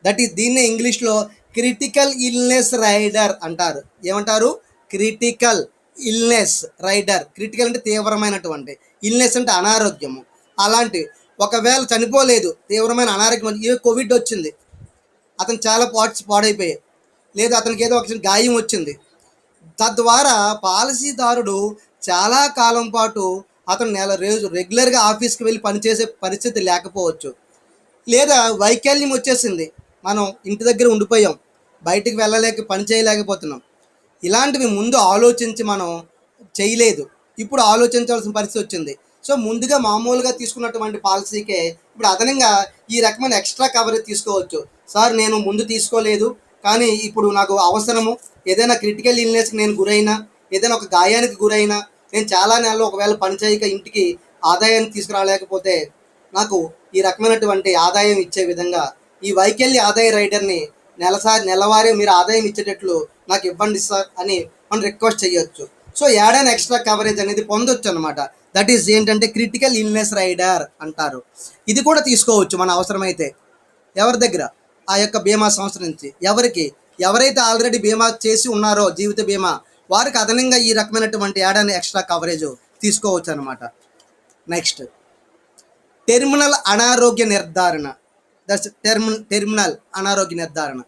దట్ ఈస్ దీన్నే ఇంగ్లీష్లో క్రిటికల్ ఇల్నెస్ రైడర్ అంటారు. ఏమంటారు? Critical illness rider. క్రిటికల్ అంటే తీవ్రమైనటువంటి, ఇల్నెస్ అంటే అనారోగ్యము. అలాంటి ఒకవేళ చనిపోలేదు, తీవ్రమైన అనారోగ్యం, ఏ కోవిడ్ వచ్చింది, అతను చాలా పార్ట్స్ పాడైపోయాయి, లేదా అతనికి ఏదో ఒక గాయం వచ్చింది, తద్వారా పాలసీదారుడు చాలా కాలం పాటు అతను రోజు రెగ్యులర్గా ఆఫీస్కి వెళ్ళి పనిచేసే పరిస్థితి లేకపోవచ్చు, లేదా వైకల్యం వచ్చేసింది, మనం ఇంటి దగ్గర ఉండిపోయాం, బయటికి పని చేయలేకపోతున్నాం. ఇలాంటివి ముందు ఆలోచించి మనం చేయలేదు, ఇప్పుడు ఆలోచించాల్సిన పరిస్థితి వచ్చింది. సో ముందుగా మామూలుగా తీసుకున్నటువంటి పాలసీకే ఇప్పుడు అదనంగా ఈ రకమైన ఎక్స్ట్రా కవరేజ్ తీసుకోవచ్చు. సార్ నేను ముందు తీసుకోలేదు, కానీ ఇప్పుడు నాకు అవసరము, ఏదైనా క్రిటికల్ ఇల్నెస్కి నేను గురైనా, ఏదైనా ఒక గాయానికి గురైనా, నేను చాలా నెలలు ఒకవేళ పని చేయక ఇంటికి ఆదాయాన్ని తీసుకురాలేకపోతే నాకు ఈ రకమైనటువంటి ఆదాయం ఇచ్చే విధంగా ఈ వైకల్య ఆదాయ రైడర్ని నెలవారీ మీరు ఆదాయం ఇచ్చేటట్లు నాకు ఇవ్వండి సార్ అని మనం రిక్వెస్ట్ చేయొచ్చు. సో ఏడైనా ఎక్స్ట్రా కవరేజ్ అనేది పొందొచ్చు అనమాట. దట్ ఈస్ ఏంటంటే క్రిటికల్ ఇల్నెస్ రైడర్ అంటారు. ఇది కూడా తీసుకోవచ్చు మన అవసరమైతే. ఎవరి దగ్గర? ఆ యొక్క బీమా సంస్థ నుంచి. ఎవరైతే ఆల్రెడీ బీమా చేసి ఉన్నారో జీవిత బీమా, వారికి అదనంగా ఈ రకమైనటువంటి ఏడాది ఎక్స్ట్రా కవరేజ్ తీసుకోవచ్చు అనమాట. నెక్స్ట్ టెర్మినల్ అనారోగ్య నిర్ధారణ. టెర్మినల్ అనారోగ్య నిర్ధారణ.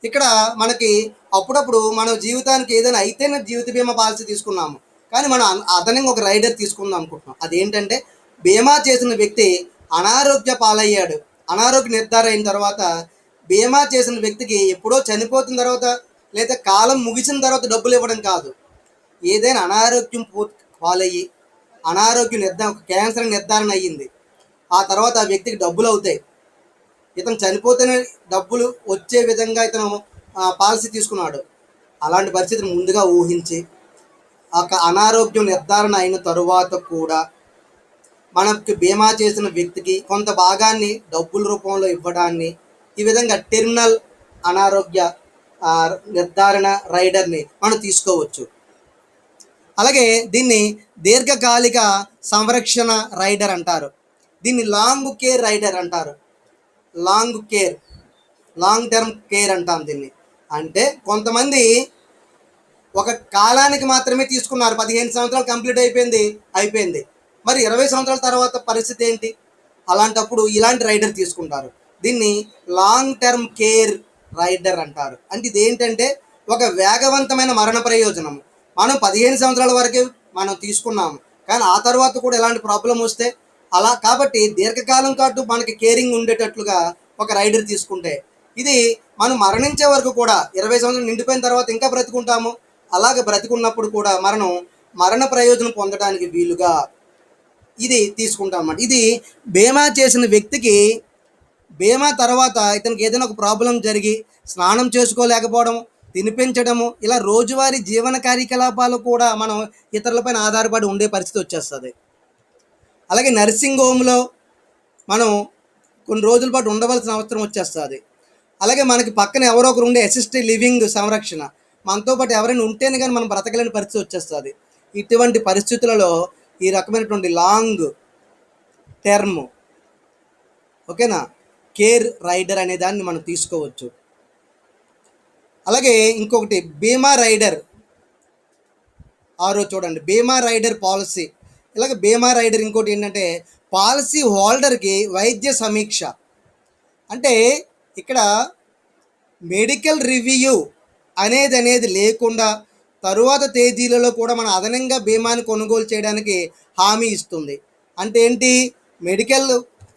ఇక్కడ మనకి అప్పుడప్పుడు మన జీవితానికి ఏదైనా అయితేనే జీవిత బీమా పాలసీ తీసుకున్నాము, కానీ మనం అదనంగా ఒక రైడర్ తీసుకుందాం అనుకుంటున్నాం. అదేంటంటే బీమా చేసిన వ్యక్తి అనారోగ్య పాలయ్యాడు, అనారోగ్య నిర్ధారణ అయిన తర్వాత బీమా చేసిన వ్యక్తికి ఎప్పుడో చనిపోతున్న తర్వాత లేదా కాలం ముగిసిన తర్వాత డబ్బులు ఇవ్వడం కాదు. ఏదైనా అనారోగ్యం పాలయ్యి క్యాన్సర్ నిర్ధారణ అయ్యింది, ఆ తర్వాత ఆ వ్యక్తికి డబ్బులు అవుతాయి. ఇతను చనిపోతేనే డబ్బులు వచ్చే విధంగా ఇతను పాలసీ తీసుకున్నాడు. అలాంటి పరిస్థితిని ముందుగా ఊహించి అనారోగ్యం నిర్ధారణ అయిన తరువాత కూడా మనకి బీమా చేసిన వ్యక్తికి కొంత భాగాన్ని డబ్బుల రూపంలో ఇవ్వడాన్ని, ఈ విధంగా టెర్మినల్ అనారోగ్య నిర్ధారణ రైడర్ని మనం తీసుకోవచ్చు. అలాగే దీన్ని దీర్ఘకాలిక సంరక్షణ రైడర్ అంటారు. దీన్ని లాంగ్ కేర్ రైడర్ అంటారు. లాంగ్ టర్మ్ కేర్ అంటాం దీన్ని. అంటే కొంతమంది ఒక కాలానికి మాత్రమే తీసుకున్నారు, 15 సంవత్సరాలు కంప్లీట్ అయిపోయింది, మరి 20 సంవత్సరాల తర్వాత పరిస్థితి ఏంటి? అలాంటప్పుడు ఇలాంటి రైడర్ తీసుకుంటారు. దీన్ని లాంగ్ టర్మ్ కేర్ రైడర్ అంటారు. అంటే ఇది ఏంటంటే ఒక వేగవంతమైన మరణ ప్రయోజనం. మనం 15 సంవత్సరాల వరకే మనం తీసుకున్నాము, కానీ ఆ తర్వాత కూడా ఎలాంటి ప్రాబ్లం వస్తే అలా, కాబట్టి దీర్ఘకాలం పాటు మనకి కేరింగ్ ఉండేటట్లుగా ఒక రైడర్ తీసుకుంటే ఇది మనం మరణించే వరకు కూడా 20 సంవత్సరాలు నిండిపోయిన తర్వాత ఇంకా బ్రతుకుంటాము. అలాగే బ్రతికున్నప్పుడు కూడా మరణ ప్రయోజనం పొందడానికి వీలుగా ఇది తీసుకుంటాం అన్నమాట. ఇది బీమా చేసిన వ్యక్తికి బీమా తర్వాత ఇతనికి ఏదైనా ఒక ప్రాబ్లం జరిగి స్నానం చేసుకోలేకపోవడం, తినిపించడము, ఇలా రోజువారీ జీవన కార్యకలాపాలు కూడా మనం ఇతరులపైన ఆధారపడి ఉండే పరిస్థితి వచ్చేస్తుంది. అలాగే నర్సింగ్ హోమ్లో మనం కొన్ని రోజుల పాటు ఉండవలసిన అవసరం వచ్చేస్తుంది. అలాగే మనకి పక్కన ఎవరో ఒకరు ఉండే అసిస్టెడ్ లివింగ్ సంరక్షణ, మనతో పాటు ఎవరైనా ఉంటేనే కానీ మనం బ్రతకలేని పరిస్థితి వచ్చేస్తుంది. ఇటువంటి పరిస్థితులలో ఈ రకమైనటువంటి లాంగ్ టర్మ్ ఓకేనా కేర్ రైడర్ అనే దాన్ని మనం తీసుకోవచ్చు. అలాగే ఇంకొకటి బీమా రైడర్, చూడండి బీమా రైడర్ పాలసీ. ఇలాగ బీమా రైడర్ ఇంకోటి ఏంటంటే పాలసీ హోల్డర్కి వైద్య సమీక్ష. అంటే ఇక్కడ మెడికల్ రివ్యూ అనేది లేకుండా తరువాత తేదీలలో కూడా మన అదనంగా బీమాని కొనుగోలు చేయడానికి హామీ ఇస్తుంది. అంటే ఏంటి, మెడికల్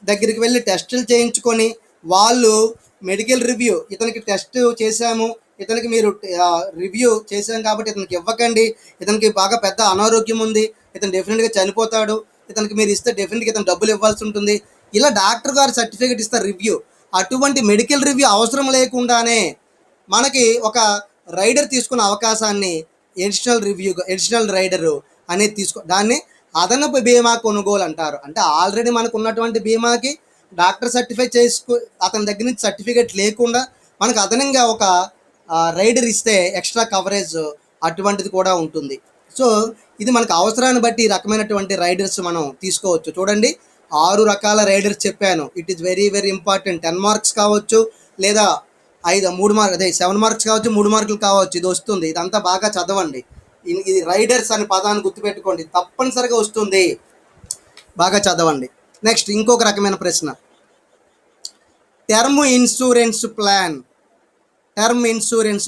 దగ్గరికి వెళ్ళి టెస్టులు చేయించుకొని వాళ్ళు మెడికల్ రివ్యూ, ఇతనికి టెస్ట్ చేశాము, ఇతనికి మీరు రివ్యూ చేశాం కాబట్టి ఇతనికి ఇవ్వకండి, ఇతనికి బాగా పెద్ద అనారోగ్యం ఉంది, ఇతను డెఫినెట్గా చనిపోతాడు, ఇతనికి మీరు ఇస్తే డెఫినెట్గా ఇతను డబ్బులు ఇవ్వాల్సి ఉంటుంది, ఇలా డాక్టర్ గారు సర్టిఫికేట్ ఇస్తారు రివ్యూ. అటువంటి మెడికల్ రివ్యూ అవసరం లేకుండానే మనకి ఒక రైడర్ తీసుకున్న అవకాశాన్ని ఎడిషనల్ రైడరు అనేది దాన్ని అదనపు బీమా కొనుగోలు అంటారు. అంటే ఆల్రెడీ మనకు ఉన్నటువంటి బీమాకి డాక్టర్ సర్టిఫై అతని దగ్గర నుంచి సర్టిఫికేట్ లేకుండా మనకు అదనంగా ఒక రైడర్ ఇస్తే ఎక్స్ట్రా కవరేజ్ అటువంటిది కూడా ఉంటుంది. సో ఇది మనకు అవసరాన్ని బట్టి ఈ రకమైనటువంటి రైడర్స్ మనం తీసుకోవచ్చు. చూడండి 6 రకాల రైడర్స్ చెప్పాను. It is very very important. 10 marks కావచ్చు, లేదా 7 మార్క్స్ కావచ్చు, 3 మార్కులు కావచ్చు. ఇది వస్తుంది, ఇదంతా బాగా చదవండి. ఇది రైడర్స్ అనే పదాన్ని గుర్తుపెట్టుకోండి, తప్పనిసరిగా వస్తుంది, బాగా చదవండి. నెక్స్ట్ ఇంకొక రకమైన ప్రశ్న, టర్మ్ ఇన్సూరెన్స్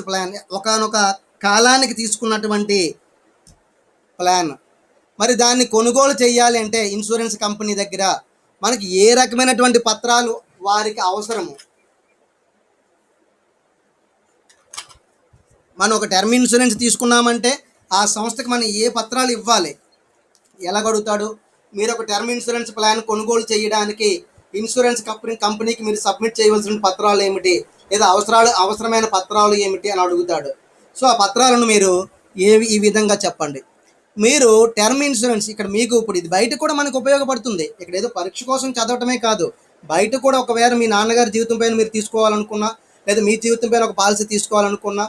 ప్లాన్. ఒకనొక కాలానికి తీసుకున్నటువంటి ప్లాన్. మరి దాన్ని కొనుగోలు చేయాలి అంటే ఇన్సూరెన్స్ కంపెనీ దగ్గర మనకి ఏ రకమైనటువంటి పత్రాలు వారికి అవసరము? మనం ఒక టర్మ్ ఇన్సూరెన్స్ తీసుకున్నామంటే ఆ సంస్థకి మనం ఏ పత్రాలు ఇవ్వాలి? ఎలాగడుగుతాడు? మీరు ఒక టర్మ్ ఇన్సూరెన్స్ ప్లాన్ కొనుగోలు చేయడానికి ఇన్సూరెన్స్ కంపెనీకి మీరు సబ్మిట్ చేయవలసిన పత్రాలు ఏమిటి, లేదా అవసరమైన పత్రాలు ఏమిటి అని అడుగుతాడు. సో ఆ పత్రాలను మీరు ఈ విధంగా చెప్పండి. మీరు టర్మ్ ఇన్సూరెన్స్ ఇక్కడ మీకు ఇప్పుడు ఇది బయట కూడా మనకు ఉపయోగపడుతుంది. ఇక్కడ ఏదో పరీక్ష కోసం చదవటమే కాదు, బయట కూడా ఒకవేళ మీ నాన్నగారి జీవితం పైన మీరు తీసుకోవాలనుకున్నా, లేదా మీ జీవితం పైన ఒక పాలసీ తీసుకోవాలనుకున్నా,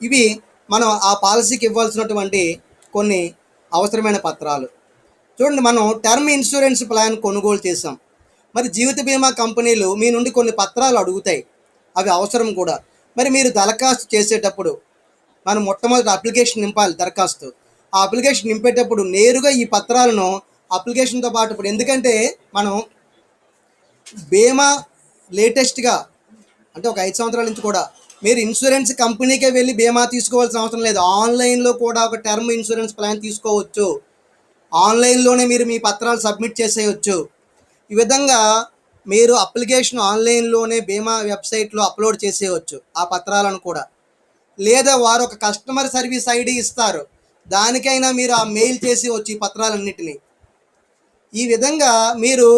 ఇవి మనం ఆ పాలసీకి ఇవ్వాల్సినటువంటి కొన్ని అవసరమైన పత్రాలు. చూడండి, మనం టర్మ్ ఇన్సూరెన్స్ ప్లాన్ కొనుగోలు చేసాం, మరి జీవిత బీమా కంపెనీలు మీ నుండి కొన్ని పత్రాలు అడుగుతాయి, అవి అవసరం కూడా. మరి మీరు దరఖాస్తు చేసేటప్పుడు మనం మొట్టమొదటి అప్లికేషన్ నింపాలి. దరఖాస్తు ఆ అప్లికేషన్ నింపేటప్పుడు నేరుగా ఈ పత్రాలను అప్లికేషన్తో పాటు, ఇప్పుడు ఎందుకంటే మనం బీమా లేటెస్ట్గా అంటే ఒక 5 సంవత్సరాల నుంచి కూడా మీరు ఇన్సూరెన్స్ కంపెనీకే వెళ్ళి బీమా తీసుకోవాల్సిన అవసరం లేదు. ఆన్లైన్లో కూడా ఒక టర్మ్ ఇన్సూరెన్స్ ప్లాన్ తీసుకోవచ్చు. ఆన్లైన్లోనే మీరు మీ పత్రాలు సబ్మిట్ చేసేయచ్చు. ఈ విధంగా మీరు అప్లికేషన్ ఆన్లైన్లోనే బీమా వెబ్సైట్లో అప్లోడ్ చేసేయవచ్చు ఆ పత్రాలను కూడా. లేదా వారు ఒక కస్టమర్ సర్వీస్ ఐడి ఇస్తారు, దానికైనా మీరు ఆ మెయిల్ చేసేయవచ్చు ఈ పత్రాలన్నిటినీ. ఈ విధంగా మీరు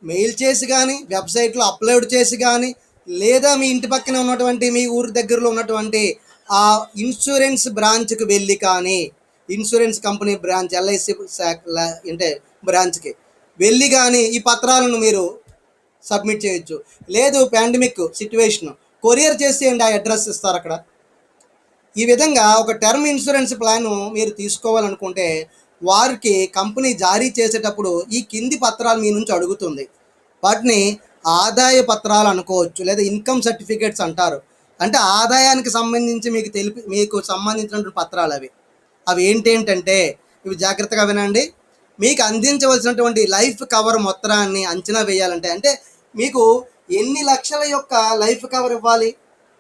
మెయిల్ చేసి కానీ, వెబ్సైట్లో అప్లోడ్ చేసి కానీ, లేదా మీ ఇంటి పక్కన ఉన్నటువంటి మీ ఊరి దగ్గరలో ఉన్నటువంటి ఆ ఇన్సూరెన్స్ బ్రాంచ్కి వెళ్ళి కానీ, ఇన్సూరెన్స్ కంపెనీ బ్రాంచ్ ఎల్ఐసి అంటే బ్రాంచ్కి వెళ్ళి కానీ ఈ పత్రాలను మీరు సబ్మిట్ చేయొచ్చు. లేదు పాండమిక్ సిచ్యువేషన్, కొరియర్ చేసేయండి, ఆ అడ్రస్ ఇస్తారు అక్కడ. ఈ విధంగా ఒక టర్మ్ ఇన్సూరెన్స్ ప్లాన్ మీరు తీసుకోవాలనుకుంటే వారికి కంపెనీ జారీ చేసేటప్పుడు ఈ కింది పత్రాలు మీ నుంచి అడుగుతుంది. వాటిని ఆదాయ పత్రాలు అనుకోవచ్చు, లేదా ఇన్కమ్ సర్టిఫికేట్స్ అంటారు. అంటే ఆదాయానికి సంబంధించి మీకు సంబంధించినటువంటి పత్రాలు అవి. అవి ఏంటంటే ఇవి జాగ్రత్తగా వినండి. మీకు అందించవలసినటువంటి లైఫ్ కవర్ మొత్తాన్ని అంచనా వేయాలంటే, అంటే మీకు ఎన్ని లక్షల యొక్క లైఫ్ కవర్ ఇవ్వాలి,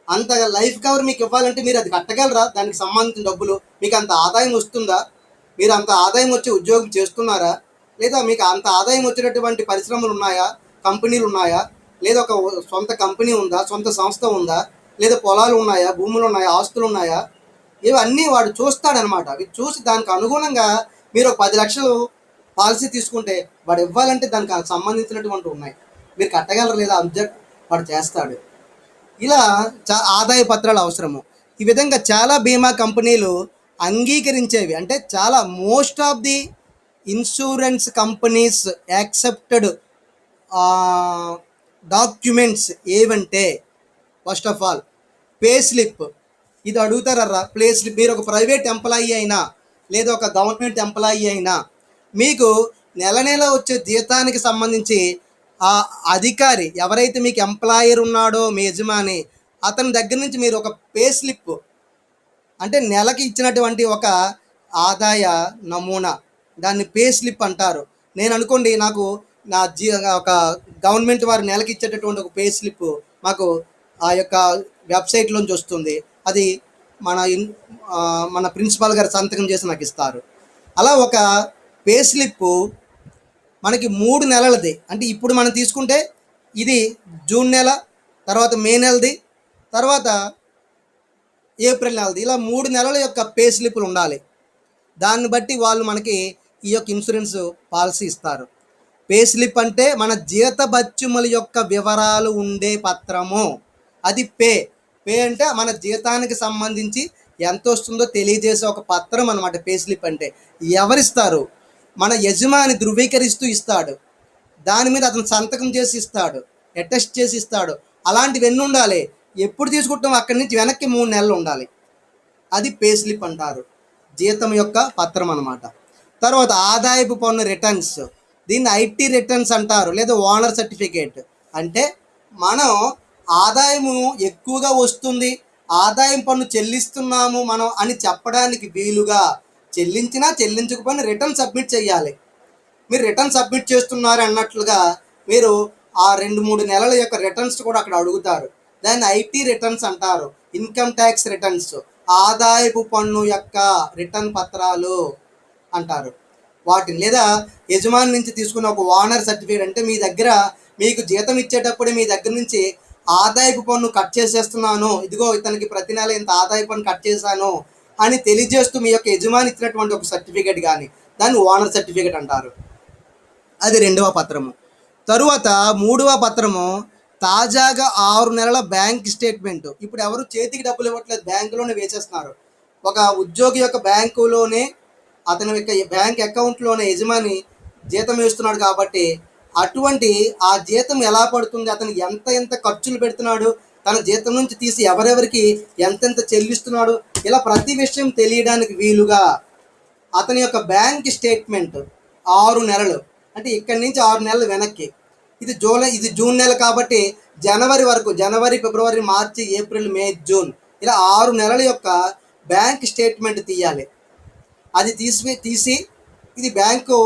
అంత లైఫ్ కవర్ మీకు ఇవ్వాలంటే మీరు అది కట్టగలరా? దానికి సంబంధించిన డబ్బులు మీకు అంత ఆదాయం వస్తుందా? మీరు అంత ఆదాయం వచ్చే ఉద్యోగం చేస్తున్నారా? లేదా మీకు అంత ఆదాయం వచ్చేటటువంటి పరిశ్రమలు ఉన్నాయా, కంపెనీలు ఉన్నాయా? లేదా ఒక సొంత కంపెనీ ఉందా, సొంత సంస్థ ఉందా, లేదా పొలాలు ఉన్నాయా, భూములు ఉన్నాయా, ఆస్తులు ఉన్నాయా? ఇవన్నీ వాడు చూస్తాడనమాట. అవి చూసి దానికి అనుగుణంగా మీరు ఒక 10 లక్షలు పాలసీ తీసుకుంటే వాడు ఇవ్వాలంటే దానికి సంబంధించినటువంటి ఉన్నాయి, మీరు కట్టగలరు లేదా అబ్జెక్ట్ వాడు చేస్తాడు. ఇలా ఆదాయ పత్రాలు అవసరము. ఈ విధంగా చాలా బీమా కంపెనీలు అంగీకరించేవి, అంటే చాలా most of the insurance companies accepted documents ఏవంటే, first of all pay slip. ఇది అడుగుతారా? Pay slip. మీరు ఒక ప్రైవేట్ ఎంప్లాయీ అయినా లేదా ఒక గవర్నమెంట్ ఎంప్లాయీ అయినా మీకు నెల నెల వచ్చే జీతానికి సంబంధించి ఆ అధికారి ఎవరైతే మీకు ఎంప్లాయర్ ఉన్నాడో మీ యజమాని, అతని దగ్గర నుంచి మీరు ఒక పే స్లిప్, అంటే నెలకి ఇచ్చినటువంటి ఒక ఆదాయ నమూనా, దాన్ని పే స్లిప్ అంటారు. నేను అనుకోండి, నాకు ఒక గవర్నమెంట్ వారు నెలకి ఇచ్చేటటువంటి ఒక పే స్లిప్ మాకు ఆ యొక్క వెబ్సైట్లోంచి వస్తుంది. అది మన ప్రిన్సిపాల్ గారు సంతకం చేసి నాకు ఇస్తారు. అలా ఒక పే స్లిప్ మనకి 3 నెలలది. అంటే ఇప్పుడు మనం తీసుకుంటే ఇది జూన్ నెల, తర్వాత మే నెలది, తర్వాత ఏప్రిల్ నెలది. ఇలా 3 నెలల యొక్క పే స్లిప్లు ఉండాలి. దాన్ని బట్టి వాళ్ళు మనకి ఈ యొక్క ఇన్సూరెన్స్ పాలసీ ఇస్తారు. పే స్లిప్ అంటే మన జీతభత్యముల యొక్క వివరాలు ఉండే పత్రము, అది పే. పే అంటే మన జీతానికి సంబంధించి ఎంత వస్తుందో తెలియజేసే ఒక పత్రం అనమాట పే స్లిప్ అంటే. ఎవరిస్తారు? మన యజమాని ధృవీకరిస్తూ ఇస్తాడు, దాని మీద అతను సంతకం చేసి ఇస్తాడు, అటెస్ట్ చేసి ఇస్తాడు. అలాంటివి ఎన్ని ఉండాలి? ఎప్పుడు తీసుకుంటాం అక్కడి నుంచి వెనక్కి 3 నెలలు ఉండాలి. అది పే స్లిప్ అంటారు, జీతం యొక్క పత్రం అనమాట. తర్వాత ఆదాయపు పన్ను రిటర్న్స్, దీన్ని ఐటీ రిటర్న్స్ అంటారు, లేదా ఓనర్ సర్టిఫికేట్. అంటే మనం ఆదాయము ఎక్కువగా వస్తుంది, ఆదాయం పన్ను చెల్లిస్తున్నాము మనం అని చెప్పడానికి వీలుగా, చెల్లించినా చెల్లించకపోయినా రిటర్న్ సబ్మిట్ చేయాలి. మీరు రిటర్న్ సబ్మిట్ చేస్తున్నారు అన్నట్లుగా మీరు ఆ 2-3 నెలల యొక్క రిటర్న్స్ కూడా అక్కడ అడుగుతారు. దాన్ని ఐటీ రిటర్న్స్ అంటారు, ఇన్కమ్ ట్యాక్స్ రిటర్న్స్, ఆదాయపు పన్ను యొక్క రిటర్న్ పత్రాలు అంటారు వాటిని. లేదా యజమాని నుంచి తీసుకున్న ఒక ఓనర్ సర్టిఫికేట్, అంటే మీ దగ్గర మీకు జీతం ఇచ్చేటప్పుడే మీ దగ్గర నుంచి ఆదాయపు పన్ను కట్ చేసేస్తున్నాను, ఇదిగో ఇతనికి ప్రతి నెల ఇంత ఆదాయ పన్ను కట్ చేశాను అని తెలియజేస్తూ మీ యొక్క యజమాని ఇచ్చినటువంటి ఒక సర్టిఫికేట్ కానీ, దాన్ని ఓనర్ సర్టిఫికేట్ అంటారు. అది 2వ పత్రము. తరువాత 3వ పత్రము తాజాగా 6 నెలల బ్యాంక్ స్టేట్మెంట్. ఇప్పుడు ఎవరు చేతికి డబ్బులు ఇవ్వట్లేదు, బ్యాంకులోనే వేసేస్తున్నారు. ఒక ఉద్యోగి యొక్క బ్యాంకులోనే, అతని యొక్క బ్యాంక్ అకౌంట్లోనే యజమాని జీతం వేస్తున్నాడు కాబట్టి, అటువంటి ఆ జీతం ఎలా పడుతుంది, అతను ఎంత ఖర్చులు పెడుతున్నాడు, తన జీతం నుంచి తీసి ఎవరెవరికి ఎంతెంత చెల్లిస్తున్నాడు, ఇలా ప్రతి విషయం తెలియడానికి వీలుగా అతని యొక్క బ్యాంక్ స్టేట్మెంట్ 6 నెలలు, అంటే ఇక్కడి నుంచి 6 నెలలు వెనక్కి. ఇది జూన్ నెల కాబట్టి జనవరి వరకు, జనవరి, ఫిబ్రవరి, మార్చి, ఏప్రిల్, మే, జూన్, ఇలా 6 నెలల యొక్క బ్యాంక్ స్టేట్మెంట్ తీయాలి. అది తీసి ఇది బ్యాంకు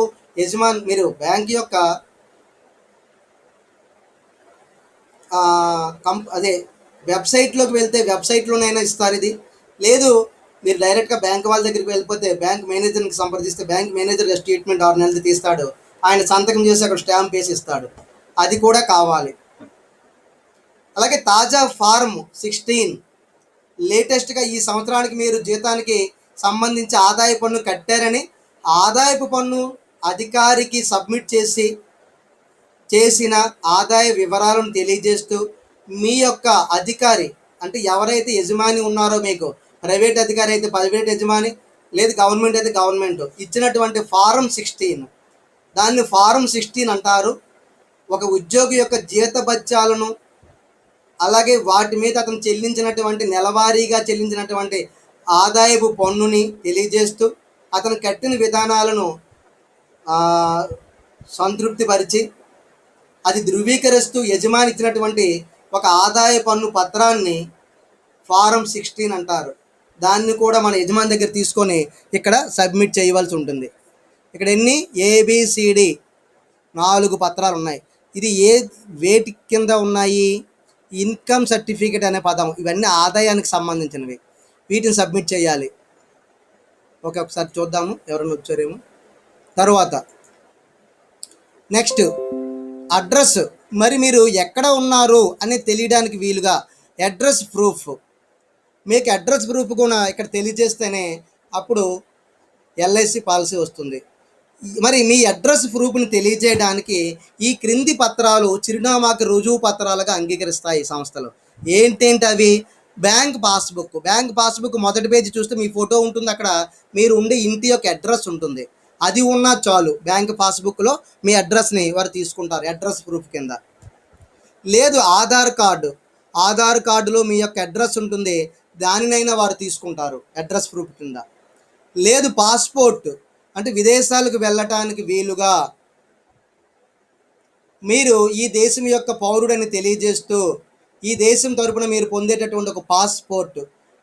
యజమాని, మీరు బ్యాంక్ యొక్క అదే వెబ్సైట్లోకి వెళ్తే వెబ్సైట్లోనైనా ఇస్తారు ఇది. లేదు మీరు డైరెక్ట్గా బ్యాంక్ వాళ్ళ దగ్గరికి వెళ్ళిపోతే బ్యాంక్ మేనేజర్కి సంప్రదిస్తే బ్యాంక్ మేనేజర్ స్టేట్మెంట్ 6 నెలలు తీస్తాడు, ఆయన సంతకం చేసి అక్కడ స్టాంప్ వేసి ఇస్తాడు. అది కూడా కావాలి. అలాగే తాజా ఫార్మ్ 16, లేటెస్ట్గా ఈ సంవత్సరానికి మీరు జీతానికి సంబంధించి ఆదాయ పన్ను కట్టారని ఆదాయపు పన్ను అధికారికి సబ్మిట్ చేసిన ఆదాయ వివరాలను తెలియజేస్తూ మీ యొక్క అధికారి, అంటే ఎవరైతే యజమాని ఉన్నారో, మీకు ప్రైవేట్ అధికారి అయితే ప్రైవేట్ యజమాని, లేదు గవర్నమెంట్ అయితే గవర్నమెంట్ ఇచ్చినటువంటి ఫారం 16, దాన్ని ఫారం 16 అంటారు. ఒక ఉద్యోగి యొక్క జీతభత్యాలను, అలాగే వాటి మీద అతను చెల్లించినటువంటి నెలవారీగా చెల్లించినటువంటి ఆదాయపు పన్నుని తెలియజేస్తూ అతను కట్టిన విధానాలను సంతృప్తిపరిచి అది ధృవీకరిస్తూ యజమాని ఇచ్చినటువంటి ఒక ఆదాయ పన్ను పత్రాన్ని ఫారం 16 అంటారు. దాన్ని కూడా మన యజమాని దగ్గర తీసుకొని ఇక్కడ సబ్మిట్ చేయవలసి ఉంటుంది. ఇక్కడ ఎన్ని ఏబిసిడి 4 పత్రాలు ఉన్నాయి. ఇది వేటి కింద ఉన్నాయి? ఇన్కమ్ సర్టిఫికేట్ అనే పదం, ఇవన్నీ ఆదాయానికి సంబంధించినవి. వీటిని సబ్మిట్ చేయాలి. ఓకే, ఒకసారి చూద్దాము ఎవరైనా వచ్చారేమో. తర్వాత నెక్స్ట్ అడ్రస్. మరి మీరు ఎక్కడ ఉన్నారు అని తెలియడానికి వీలుగా అడ్రస్ ప్రూఫ్. మీకు అడ్రస్ ప్రూఫ్ కూడా ఇక్కడ తెలియజేస్తేనే అప్పుడు ఎల్ఐసి పాలసీ వస్తుంది. మరి మీ అడ్రస్ ప్రూఫ్ని తెలియజేయడానికి ఈ క్రింది పత్రాలు చిరునామాకి రుజువు పత్రాలుగా అంగీకరిస్తాయి సంస్థలు. ఏంటేంటి అవి? Bank passbook. బ్యాంక్ పాస్బుక్ మొదటి పేజీ చూస్తే మీ ఫోటో ఉంటుంది, అక్కడ మీరు ఉండే ఇంటి యొక్క అడ్రస్ ఉంటుంది. అది ఉన్నా చాలు, బ్యాంక్ పాస్బుక్లో మీ అడ్రస్ని వారు తీసుకుంటారు అడ్రస్ ప్రూఫ్ కింద. లేదు ఆధార్ కార్డు. ఆధార్ కార్డులో మీ యొక్క అడ్రస్ ఉంటుంది, దానినైనా వారు తీసుకుంటారు అడ్రస్ ప్రూఫ్ కింద. లేదు పాస్పోర్ట్, అంటే విదేశాలకు వెళ్ళటానికి వీలుగా మీరు ఈ దేశం యొక్క పౌరుడని తెలియజేస్తూ ఈ దేశం తరపున మీరు పొందేటటువంటి ఒక పాస్పోర్ట్,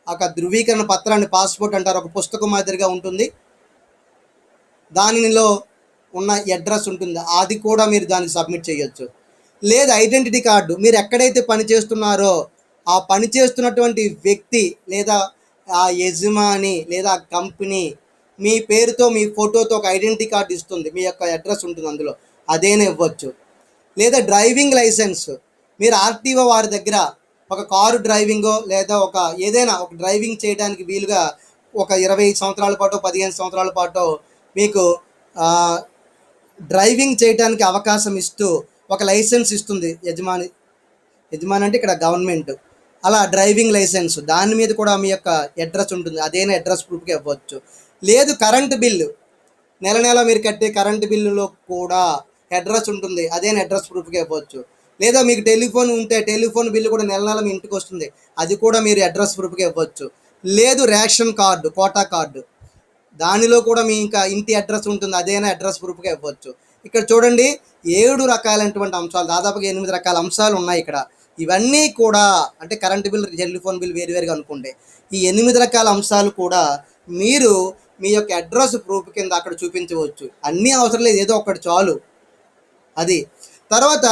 ఒక ధృవీకరణ పత్రాన్ని పాస్పోర్ట్ అంటారు. ఒక పుస్తకం మాదిరిగా ఉంటుంది, దానిలో ఉన్న అడ్రస్ ఉంటుంది, అది కూడా మీరు దానికి సబ్మిట్ చేయొచ్చు. లేదు ఐడెంటిటీ కార్డు. మీరు ఎక్కడైతే పని చేస్తున్నారో ఆ పని చేస్తున్నటువంటి వ్యక్తి లేదా ఆ యజమాని లేదా కంపెనీ మీ పేరుతో మీ ఫోటోతో ఒక ఐడెంటిటీ కార్డు ఇస్తుంది, మీ యొక్క అడ్రస్ ఉంటుంది అందులో, అదేనే ఇవ్వచ్చు. లేదా డ్రైవింగ్ లైసెన్స్. మీరు ఆర్టీఓ వారి దగ్గర ఒక కారు డ్రైవింగో లేదా ఒక ఏదైనా ఒక డ్రైవింగ్ చేయడానికి వీలుగా ఒక 20 సంవత్సరాల పాటు 15 సంవత్సరాల పాటు మీకు డ్రైవింగ్ చేయడానికి అవకాశం ఇస్తూ ఒక లైసెన్స్ ఇస్తుంది యజమాని. యజమాని అంటే ఇక్కడ గవర్నమెంట్. అలా డ్రైవింగ్ లైసెన్స్, దాని మీద కూడా మీ యొక్క అడ్రస్ ఉంటుంది, అదేనా అడ్రస్ ప్రూఫ్గా ఇవ్వచ్చు. లేదు కరెంటు బిల్లు, నెల నెల మీరు కట్టే కరెంటు బిల్లులో కూడా అడ్రస్ ఉంటుంది, అదేనా అడ్రస్ ప్రూఫ్గా ఇవ్వచ్చు. లేదా మీకు టెలిఫోన్ ఉంటే టెలిఫోన్ బిల్లు కూడా నెల నెల మీ ఇంటికి వస్తుంది, అది కూడా మీరు అడ్రస్ ప్రూఫ్గా ఇవ్వచ్చు. లేదు రేషన్ కార్డు, కోటా కార్డు, దానిలో కూడా మీ ఇంకా ఇంటి అడ్రస్ ఉంటుంది, అదేనా అడ్రస్ ప్రూఫ్గా ఇవ్వచ్చు. ఇక్కడ చూడండి 7 రకాలైనటువంటి అంశాలు, దాదాపుగా 8 రకాల అంశాలు ఉన్నాయి ఇక్కడ. ఇవన్నీ కూడా అంటే కరెంటు బిల్, టెలిఫోన్ బిల్ వేరువేరుగా అనుకోండి, ఈ 8 రకాల అంశాలు కూడా మీరు మీ యొక్క అడ్రస్ ప్రూఫ్ కింద అక్కడ చూపించవచ్చు. అన్నీ అవసరం లేదు, ఏదో ఒకటి చాలు. అది తర్వాత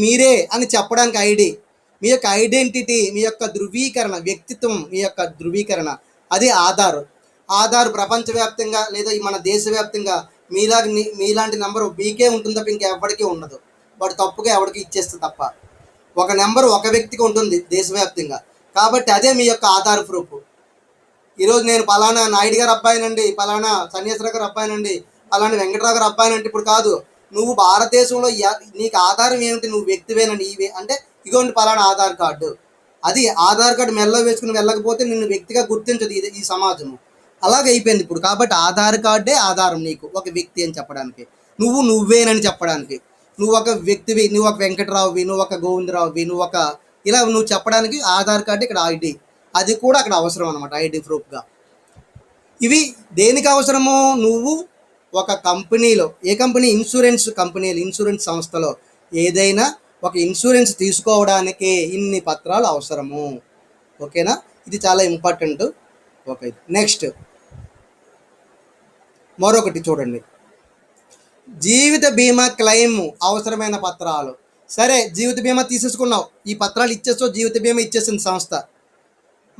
మీరే అని చెప్పడానికి ఐడి, మీ యొక్క ఐడెంటిటీ, మీ యొక్క ధృవీకరణ, వ్యక్తిత్వం, మీ యొక్క ధృవీకరణ, అది ఆధార్ ప్రపంచవ్యాప్తంగా లేదా మన దేశవ్యాప్తంగా మీలాంటి నెంబరు మీకే ఉంటుంది తప్ప ఇంకెవరికి ఉండదు. వాడు తప్పుగా ఎవరికి ఇచ్చేస్తే తప్ప ఒక నెంబరు ఒక వ్యక్తికి ఉంటుంది దేశవ్యాప్తంగా. కాబట్టి అదే మీ యొక్క ఆధార్ ప్రూఫ్. ఈరోజు నేను పలానా నాయుడు గారు అబ్బాయినండి, పలానా సన్యాసరావు గారు అబ్బాయినండి, పలానా వెంకటరావు గారు అబ్బాయినంటే ఇప్పుడు కాదు. నువ్వు భారతదేశంలో నీకు ఆధారం ఏమిటి? నువ్వు వ్యక్తివేనండి. అంటే ఇగోండి పలానా ఆధార్ కార్డు. అది ఆధార్ కార్డు మెల్ల వేసుకుని వెళ్ళకపోతే నిన్ను వ్యక్తిగా గుర్తించదు ఈ సమాజము. అలాగే అయిపోయింది ఇప్పుడు. కాబట్టి ఆధార్ కార్డే ఆధారం నీకు, ఒక వ్యక్తి అని చెప్పడానికి, నువ్వేనని చెప్పడానికి. నువ్వు ఒక వ్యక్తివి, నువ్వు ఒక వెంకటరావువి, నువ్వు ఒక గోవిందరావువి, ఇలా నువ్వు చెప్పడానికి ఆధార్ కార్డు ఇక్కడ ఐడి, అది కూడా అక్కడ అవసరం అనమాట, ఐడి ప్రూఫ్గా. ఇవి దేనికి అవసరము? నువ్వు ఒక కంపెనీలో, ఏ కంపెనీ? ఇన్సూరెన్స్ కంపెనీలు, ఇన్సూరెన్స్ సంస్థలో ఏదైనా ఒక ఇన్సూరెన్స్ తీసుకోవడానికి ఇన్ని పత్రాలు అవసరము. ఓకేనా? ఇది చాలా ఇంపార్టెంట్. ఓకే, నెక్స్ట్ మరొకటి చూడండి, జీవిత బీమా క్లెయిమ్ అవసరమైన పత్రాలు. సరే, జీవిత బీమా తీసేసుకున్నావు, ఈ పత్రాలు ఇచ్చేసో, జీవిత బీమా ఇచ్చేసింది సంస్థ.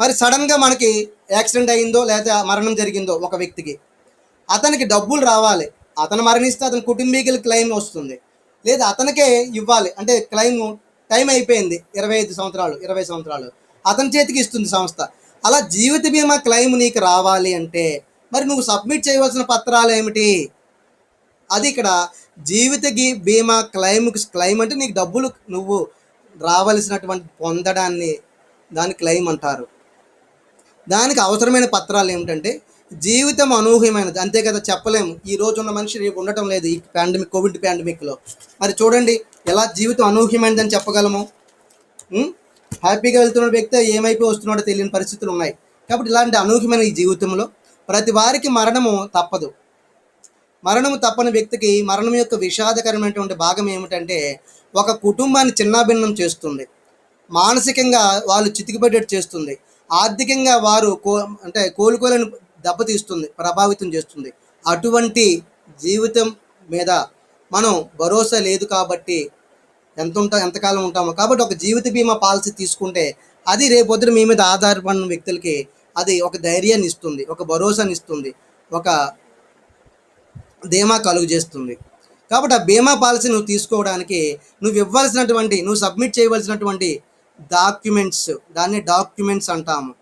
మరి సడన్గా మనకి యాక్సిడెంట్ అయిందో లేదా మరణం జరిగిందో ఒక వ్యక్తికి, అతనికి డబ్బులు రావాలి, అతను మరణిస్తే అతని కుటుంబీకుల క్లెయిమ్ వస్తుంది. లేదా అతనికే ఇవ్వాలి, అంటే క్లెయిమ్ టైం అయిపోయింది, 25 సంవత్సరాలు 20 సంవత్సరాలు, అతని చేతికి ఇస్తుంది సంస్థ. అలా జీవిత బీమా క్లెయిమ్ నీకు రావాలి అంటే మరి నువ్వు సబ్మిట్ చేయవలసిన పత్రాలు ఏమిటి? అది ఇక్కడ బీమా క్లెయిమ్ అంటే నీకు డబ్బులు నువ్వు రావలసినటువంటి పొందడాన్ని దాని క్లెయిమ్ అంటారు. దానికి అవసరమైన పత్రాలు ఏమిటంటే జీవితం అనూహ్యమైనది, అంతే కదా, చెప్పలేము. ఈ రోజు ఉన్న మనిషి రేపు ఉండటం లేదు ఈ కోవిడ్ పాండమిక్లో. మరి చూడండి ఎలా జీవితం అనూహ్యమైనదని చెప్పగలము. హ్యాపీగా వెళ్తున్న వ్యక్తి ఏమైపోయి వస్తున్నాడో తెలియని పరిస్థితులు ఉన్నాయి. కాబట్టి ఇలాంటి అనూహ్యమైన ఈ జీవితంలో ప్రతి వారికి మరణము తప్పదు. మరణము తప్పని వ్యక్తికి మరణం యొక్క విషాదకరమైనటువంటి భాగం ఏమిటంటే ఒక కుటుంబాన్ని చిన్నాభిన్నం చేస్తుంది, మానసికంగా వాళ్ళు చితికిపడేట్టు చేస్తుంది, ఆర్థికంగా వారు కోలుకోలేని దెబ్బతీస్తుంది, ప్రభావితం చేస్తుంది. అటువంటి జీవితం మీద మనం భరోసా లేదు కాబట్టి ఎంతకాలం ఉంటామో. కాబట్టి ఒక జీవిత బీమా పాలసీ తీసుకుంటే అది రేపొద్దున మీ మీద ఆధారపడిన వ్యక్తులకి అది ఒక ధైర్యాన్ని ఇస్తుంది, ఒక భరోసాని ఇస్తుంది, ఒక ధీమా కలుగు చేస్తుంది. కాబట్టి ఆ బీమా పాలసీ నువ్వు తీసుకోవడానికి నువ్వు సబ్మిట్ చేయవలసినటువంటి డాక్యుమెంట్స్, దాన్ని డాక్యుమెంట్స్ అంటాము.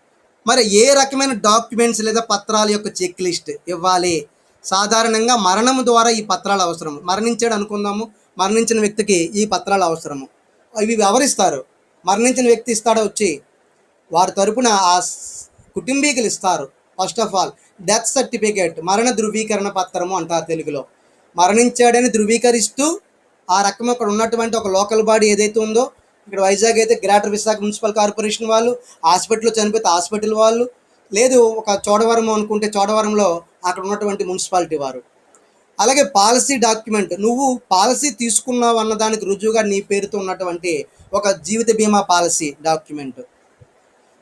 మరి ఏ రకమైన డాక్యుమెంట్స్ లేదా పత్రాల యొక్క చెక్ లిస్ట్ ఇవ్వాలి? సాధారణంగా మరణం ద్వారా ఈ పత్రాలు అవసరం. మరణించాడు అనుకుందాము, మరణించిన వ్యక్తికి ఈ పత్రాలు అవసరము. ఇవి ఎవరిస్తారు? మరణించిన వ్యక్తి ఇస్తాడో వచ్చి వారి తరపున ఆ కుటుంబీకులు ఇస్తారు. First of all death certificate, మరణ ధృవీకరణ పత్రము అంటారు తెలుగులో. మరణించాడని ధృవీకరిస్తూ ఆ రకం అక్కడ ఉన్నటువంటి ఒక లోకల్ బాడీ ఏదైతే ఉందో, ఇక్కడ వైజాగ్ అయితే గ్రేటర్ విశాఖ మున్సిపల్ కార్పొరేషన్ వాళ్ళు, హాస్పిటల్లో చనిపోతే హాస్పిటల్ వాళ్ళు, లేదు ఒక చోడవరం అనుకుంటే చోడవరంలో అక్కడ ఉన్నటువంటి మున్సిపాలిటీ వారు. అలాగే పాలసీ డాక్యుమెంట్, నువ్వు పాలసీ తీసుకున్నావు అన్నదానికి రుజువుగా నీ పేరుతో ఉన్నటువంటి ఒక జీవిత బీమా పాలసీ డాక్యుమెంట్.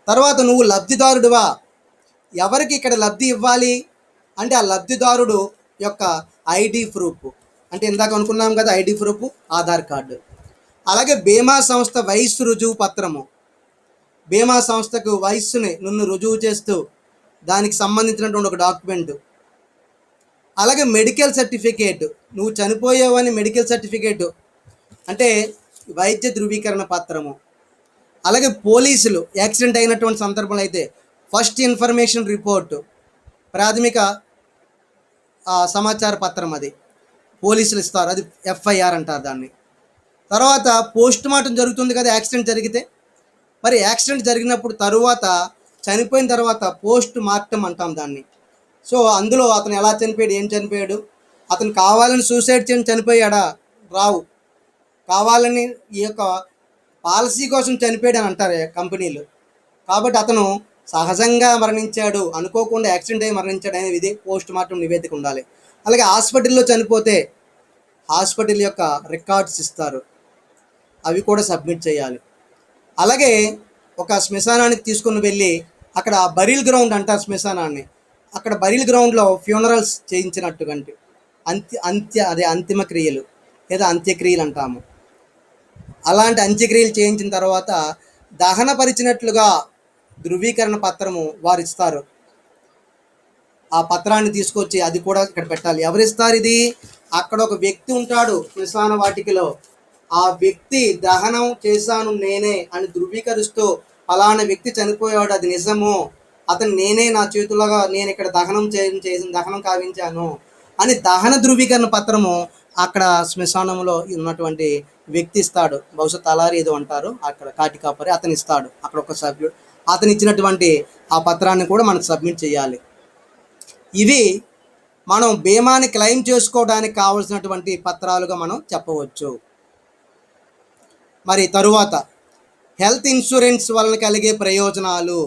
తర్వాత నువ్వు లబ్ధిదారుడువా? ఎవరికి ఇక్కడ లబ్ధి ఇవ్వాలి అంటే ఆ లబ్ధిదారుడు యొక్క ఐడి ప్రూఫ్, అంటే ఇందాక అనుకున్నాం కదా ఐడి ప్రూఫ్, ఆధార్ కార్డు. అలాగే బీమా సంస్థ వయస్సు రుజువు పత్రము, బీమా సంస్థకు వయస్సుని నిన్ను రుజువు చేస్తూ దానికి సంబంధించినటువంటి ఒక డాక్యుమెంట్. అలాగే మెడికల్ సర్టిఫికేట్, నువ్వు చనిపోయావని మెడికల్ సర్టిఫికేట్ అంటే వైద్య ధృవీకరణ పత్రము. అలాగే పోలీసులు యాక్సిడెంట్ అయినటువంటి సందర్భంలో అయితే ఫస్ట్ ఇన్ఫర్మేషన్ రిపోర్టు, ప్రాథమిక సమాచార పత్రం, అది పోలీసులు ఇస్తారు, అది ఎఫ్ఐఆర్ అంటారు దాన్ని. తర్వాత పోస్ట్ మార్టం జరుగుతుంది కదా యాక్సిడెంట్ జరిగితే. మరి యాక్సిడెంట్ జరిగినప్పుడు తరువాత చనిపోయిన తర్వాత పోస్ట్ మార్టం అంటాం దాన్ని. సో అందులో అతను ఎలా చనిపోయాడు, ఏం చనిపోయాడు, అతను కావాలని సూసైడ్ చేయని చనిపోయాడా, రావు, కావాలని ఈ యొక్క పాలసీ కోసం చనిపోయాడు అని అంటారు కంపెనీలు. కాబట్టి అతను సహజంగా మరణించాడు, అనుకోకుండా యాక్సిడెంట్ అయ్యి మరణించాడు అనేది ఇది పోస్ట్ మార్టం నివేదిక ఉండాలి. అలాగే హాస్పిటల్లో చనిపోతే హాస్పిటల్ యొక్క రికార్డ్స్ ఇస్తారు, అవి కూడా సబ్మిట్ చేయాలి. అలాగే ఒక శ్మశానానికి తీసుకుని వెళ్ళి అక్కడ బరీల్ గ్రౌండ్ అంటారు శ్మశానాన్ని, అక్కడ బరీల్ గ్రౌండ్లో ఫ్యూనరల్స్ చేయించినట్టుగంటే అంతిమ క్రియలు లేదా అంత్యక్రియలు అంటాము. అలాంటి అంత్యక్రియలు చేయించిన తర్వాత దహనపరిచినట్లుగా ధృవీకరణ పత్రము వారు ఇస్తారు. ఆ పత్రాన్ని తీసుకొచ్చి అది కూడా ఇక్కడ పెట్టాలి. ఎవరిస్తారు ఇది? అక్కడ ఒక వ్యక్తి ఉంటాడు శ్మశాన వాటికలో, ఆ వ్యక్తి దహనం చేశాను నేనే అని ధృవీకరిస్తూ ఫలానా వ్యక్తి చనిపోయాడు, అది నిజము, అతను నేనే, నా చేతులుగా నేను ఇక్కడ దహనం కావించాను అని దహన ధృవీకరణ పత్రము అక్కడ శ్మశానంలో ఉన్నటువంటి వ్యక్తి ఇస్తాడు. బహుశా తలారి ఏదో అంటారు అక్కడ, కాటికాపరి, అతను ఇస్తాడు. అక్కడ ఒక సభ్యుడు అతను ఇచ్చినటువంటి ఆ పత్రాన్ని కూడా మనం సబ్మిట్ చేయాలి. ఇవి మనం బీమాని క్లెయిమ్ చేసుకోవడానికి కావాల్సినటువంటి పత్రాలుగా మనం చెప్పవచ్చు. మరి తరువాత హెల్త్ ఇన్సూరెన్స్ వలన కలిగే ప్రయోజనాలు.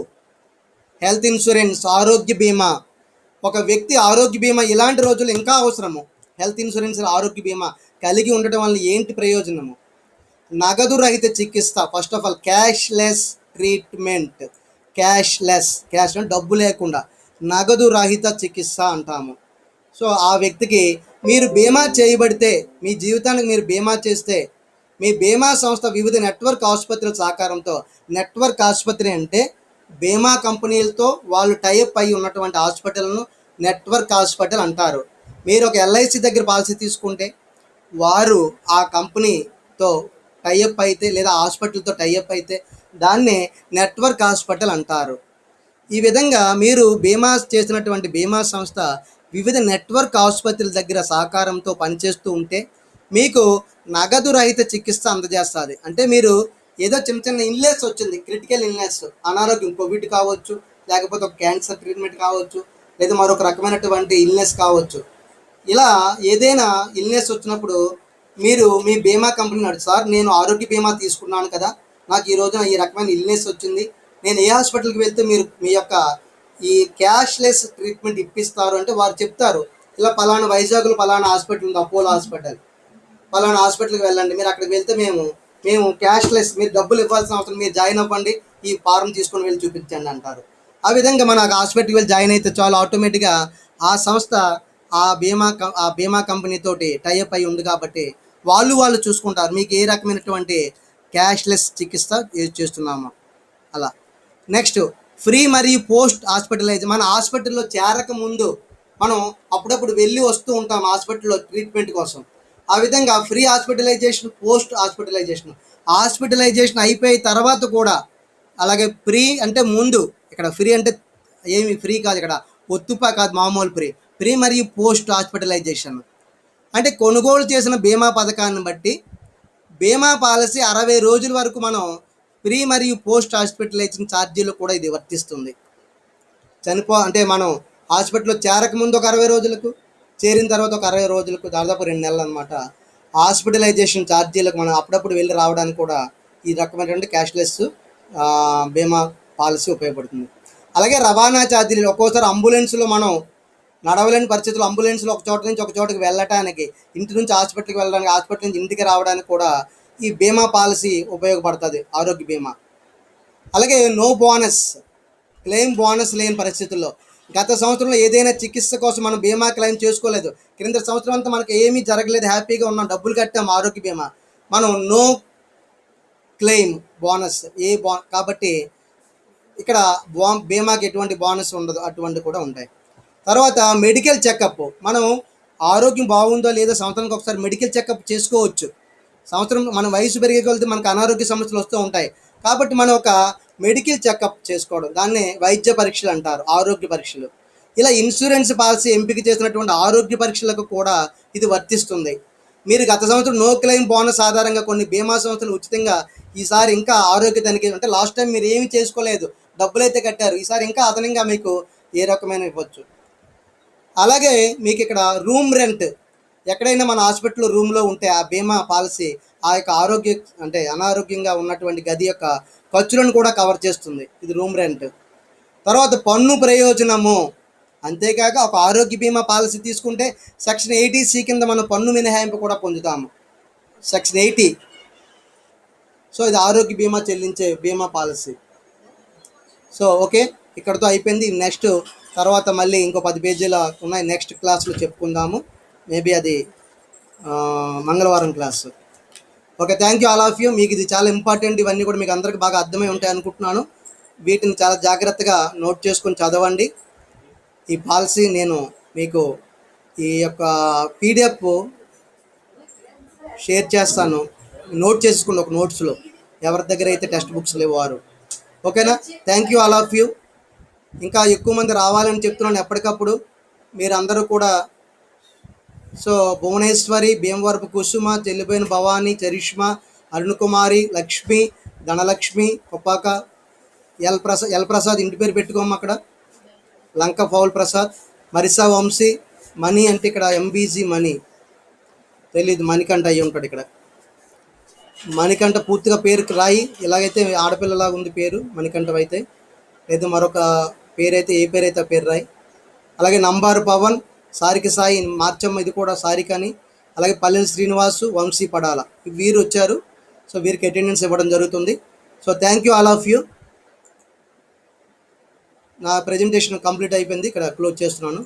హెల్త్ ఇన్సూరెన్స్, ఆరోగ్య బీమా. ఒక వ్యక్తి ఆరోగ్య బీమా ఇలాంటి రోజులు ఇంకా అవసరము. హెల్త్ ఇన్సూరెన్స్, ఆరోగ్య బీమా కలిగి ఉండటం వల్ల ఏంటి ప్రయోజనము? నగదు రహిత చికిత్స. First of all cashless treatment. Cash అంటే డబ్బు లేకుండా, నగదు రహిత చికిత్స అంటాము. సో ఆ వ్యక్తికి మీరు బీమా చేయబడితే, మీ జీవితానికి మీరు బీమా చేస్తే, మీ బీమా సంస్థ వివిధ నెట్వర్క్ ఆసుపత్రుల సహకారంతో, నెట్వర్క్ ఆసుపత్రి అంటే బీమా కంపెనీలతో వాళ్ళు టైఅప్ అయి ఉన్నటువంటి హాస్పిటల్ను నెట్వర్క్ హాస్పిటల్ అంటారు. మీరు ఒక ఎల్ఐసి దగ్గర పాలసీ తీసుకుంటే వారు ఆ కంపెనీతో టైఅప్ అయితే లేదా హాస్పిటల్తో టైఅప్ అయితే దాన్నే నెట్వర్క్ హాస్పిటల్ అంటారు. ఈ విధంగా మీరు బీమా చేసినటువంటి బీమా సంస్థ వివిధ నెట్వర్క్ ఆసుపత్రుల దగ్గర సహకారంతో పనిచేస్తూ ఉంటే మీకు నగదు రహిత చికిత్స అందజేస్తుంది. అంటే మీరు ఏదో చిన్న చిన్న ఇల్నెస్ వచ్చింది, క్రిటికల్ ఇల్నెస్, అనారోగ్యం, కోవిడ్ కావచ్చు, లేకపోతే ఒక క్యాన్సర్ ట్రీట్మెంట్ కావచ్చు, లేదా మరొక రకమైనటువంటి ఇల్నెస్ కావచ్చు. ఇలా ఏదైనా ఇల్నెస్ వచ్చినప్పుడు మీరు మీ బీమా కంపెనీ అడుగు, సార్ నేను ఆరోగ్య బీమా తీసుకున్నాను కదా, నాకు ఈ రోజున ఈ రకమైన ఇల్నెస్ వచ్చింది, నేను ఏ హాస్పిటల్కి వెళ్తే మీరు మీ యొక్క ఈ క్యాష్లెస్ ట్రీట్మెంట్ ఇప్పిస్తారు అంటే వారు చెప్తారు, ఇలా పలానా వైజాగ్లో పలానా హాస్పిటల్ ఉంది, అపోలో హాస్పిటల్, పలానా హాస్పిటల్కి వెళ్ళండి, మీరు అక్కడికి వెళ్తే మేము క్యాష్లెస్, మీరు డబ్బులు ఇవ్వాల్సిన అవసరం, మీరు జాయిన్ అవ్వండి, ఈ ఫారం తీసుకొని వెళ్ళి చూపించండి అంటారు. ఆ విధంగా మన హాస్పిటల్కి వెళ్ళి జాయిన్ అయితే చాలా ఆటోమేటిక్గా ఆ సంస్థ ఆ బీమా కంపెనీతోటి టైఅప్ అయి ఉంది కాబట్టి వాళ్ళు చూసుకుంటారు మీకు ఏ రకమైనటువంటి క్యాష్లెస్ చికిత్స చేస్తున్నామో అలా. నెక్స్ట్, ఫ్రీ మరియు పోస్ట్ హాస్పిటలైజ్. మన హాస్పిటల్లో చేరక ముందు మనం అప్పుడప్పుడు వెళ్ళి వస్తూ ఉంటాం హాస్పిటల్లో ట్రీట్మెంట్ కోసం. ఆ విధంగా ఫ్రీ హాస్పిటలైజేషన్, పోస్ట్ హాస్పిటలైజేషన్ అయిపోయిన తర్వాత కూడా అలాగే ఫ్రీ అంటే ముందు, ఇక్కడ ఫ్రీ అంటే ఏమి ఫ్రీ కాదు, ఇక్కడ ఒత్తుపా కాదు, మామూలు ఫ్రీ మరియు పోస్ట్ హాస్పిటలైజేషన్ అంటే కొనుగోలు చేసిన బీమా పథకాన్ని బట్టి బీమా పాలసీ 60 రోజుల వరకు మనం ప్రీ మరియు పోస్ట్ హాస్పిటలైజేషన్ ఛార్జీలు కూడా ఇది వర్తిస్తుంది. అంటే మనం హాస్పిటల్లో చేరకముందు ఒక 60 రోజులకు, చేరిన తర్వాత ఒక 60 రోజులకు, దాదాపు 2 నెలలు అనమాట. హాస్పిటలైజేషన్ ఛార్జీలకు మనం అప్పుడప్పుడు వెళ్ళి రావడానికి కూడా ఈ రకమైనటువంటి క్యాష్లెస్ బీమా పాలసీ ఉపయోగపడుతుంది. అలాగే రవాణా ఛార్జీలు, ఒక్కోసారి అంబులెన్స్లో మనం నడవలేని పరిస్థితుల్లో అంబులెన్స్లో ఒక చోట నుంచి ఒక చోటుకి వెళ్ళటానికి, ఇంటి నుంచి హాస్పిటల్కి వెళ్ళడానికి, హాస్పిటల్ నుంచి ఇంటికి రావడానికి కూడా ఈ బీమా పాలసీ ఉపయోగపడుతుంది, ఆరోగ్య బీమా. అలాగే నో బోనస్, క్లెయిమ్ బోనస్ లేని పరిస్థితుల్లో, గత సంవత్సరంలో ఏదైనా చికిత్స కోసం మనం బీమా క్లెయిమ్ చేసుకోలేదు, క్రింద సంవత్సరం అంతా మనకి ఏమీ జరగలేదు, హ్యాపీగా ఉన్నాం, డబ్బులు కట్టాం ఆరోగ్య బీమా, మనం నో క్లెయిమ్ బోనస్ కాబట్టి ఇక్కడ బీమాకి ఎటువంటి బోనస్ ఉండదు, అటువంటి కూడా ఉంటాయి. తర్వాత మెడికల్ చెకప్, మనం ఆరోగ్యం బాగుందో లేదో సంవత్సరానికి ఒకసారి మెడికల్ చెకప్ చేసుకోవచ్చు. సంవత్సరం మన వయసు పెరిగే కొలితే మనకు అనారోగ్య సమస్యలు వస్తూ ఉంటాయి కాబట్టి మనం ఒక మెడికల్ చెకప్ చేసుకోవడం, దాన్ని వైద్య పరీక్షలు అంటారు, ఆరోగ్య పరీక్షలు. ఇలా ఇన్సూరెన్స్ పాలసీ ఎంపిక చేసినటువంటి ఆరోగ్య పరీక్షలకు కూడా ఇది వర్తిస్తుంది. మీరు గత సంవత్సరం నో క్లెయిమ్ బోనస్ ఆధారంగా కొన్ని బీమా సంస్థలు ఉచితంగా ఈసారి ఇంకా ఆరోగ్య తనిఖీ, అంటే లాస్ట్ టైం మీరు ఏమి చేసుకోలేదు, డబ్బులు అయితే కట్టారు, ఈసారి ఇంకా అదనంగా మీకు ఏ రకమైన ఇవ్వచ్చు. అలాగే మీకు ఇక్కడ రూమ్ రెంట్, ఎక్కడైనా మన హాస్పిటల్లో రూమ్లో ఉంటే ఆ బీమా పాలసీ ఆ యొక్క అంటే అనారోగ్యంగా ఉన్నటువంటి గది యొక్క ఖర్చులను కూడా కవర్ చేస్తుంది, ఇది రూమ్ రెంట్. తర్వాత పన్ను ప్రయోజనము, అంతేకాక ఒక ఆరోగ్య బీమా పాలసీ తీసుకుంటే సెక్షన్ 80C కింద మనం పన్ను మినహాయింపు కూడా పొందుతాము, సెక్షన్ 80. సో ఇది ఆరోగ్య బీమా చెల్లించే బీమా పాలసీ. సో ఓకే, ఇక్కడతో అయిపోయింది. నెక్స్ట్ తర్వాత మళ్ళీ ఇంకో 10 పేజీల ఉన్నాయి, నెక్స్ట్ క్లాస్లో చెప్పుకుందాము, మేబీ అది మంగళవారం class. Okay, thank you all of you. మీకు ఇది చాలా ఇంపార్టెంట్, ఇవన్నీ కూడా మీకు అందరికి బాగా అర్థమై ఉంటాయి అనుకుంటున్నాను. వీటిని చాలా జాగ్రత్తగా నోట్ చేసుకొని చదవండి. ఈ పాలసీ నేను మీకు ఈ యొక్క పీడిఎఫ్ షేర్ చేస్తాను, నోట్ చేసుకోండి ఒక నోట్స్లో, ఎవరి దగ్గర అయితే టెక్స్ట్ బుక్స్ లేవు వారు. ఓకేనా, thank you all of you. ఇంకా ఎక్కువ మంది రావాలని చెప్తున్నాను ఎప్పటికప్పుడు, మీరందరూ కూడా. సో భువనేశ్వరి, భీమవరపు కుసుమ, చెల్లిపోయిన భవానీ, చరిష్మా, అరుణ్ కుమారి, లక్ష్మి, ధనలక్ష్మి, కొప్పాక, ఎల్ ప్రసాద్, ఇంటి పేరు పెట్టుకోము అక్కడ, లంక పౌల్ ప్రసాద్, మరిసా వంశీ, మణి అంటే ఇక్కడ ఎంబీజీ మణి, తెలీదు, మణికంఠ అయ్యి ఉంటాడు ఇక్కడ, మణికంఠ పూర్తిగా పేరుకి రాయి, ఇలాగైతే ఆడపిల్లలాగా ఉంది పేరు మణికంఠ అయితే, లేదా మరొక పేరైతే ఏ పేరైతే ఆ పేరు రాయి. అలాగే నంబారు పవన్, సారిక సాయి, మార్చమ్మ, ఇది కూడా సారికని. అలాగే పల్లెని శ్రీనివాసు, వంశీ పడాల, వీరు వచ్చారు. సో వీరికి అటెండెన్స్ ఇవ్వడం జరుగుతుంది. So thank you all of you. నా ప్రజెంటేషన్ కంప్లీట్ అయిపోయింది, ఇక్కడ క్లోజ్ చేస్తున్నాను.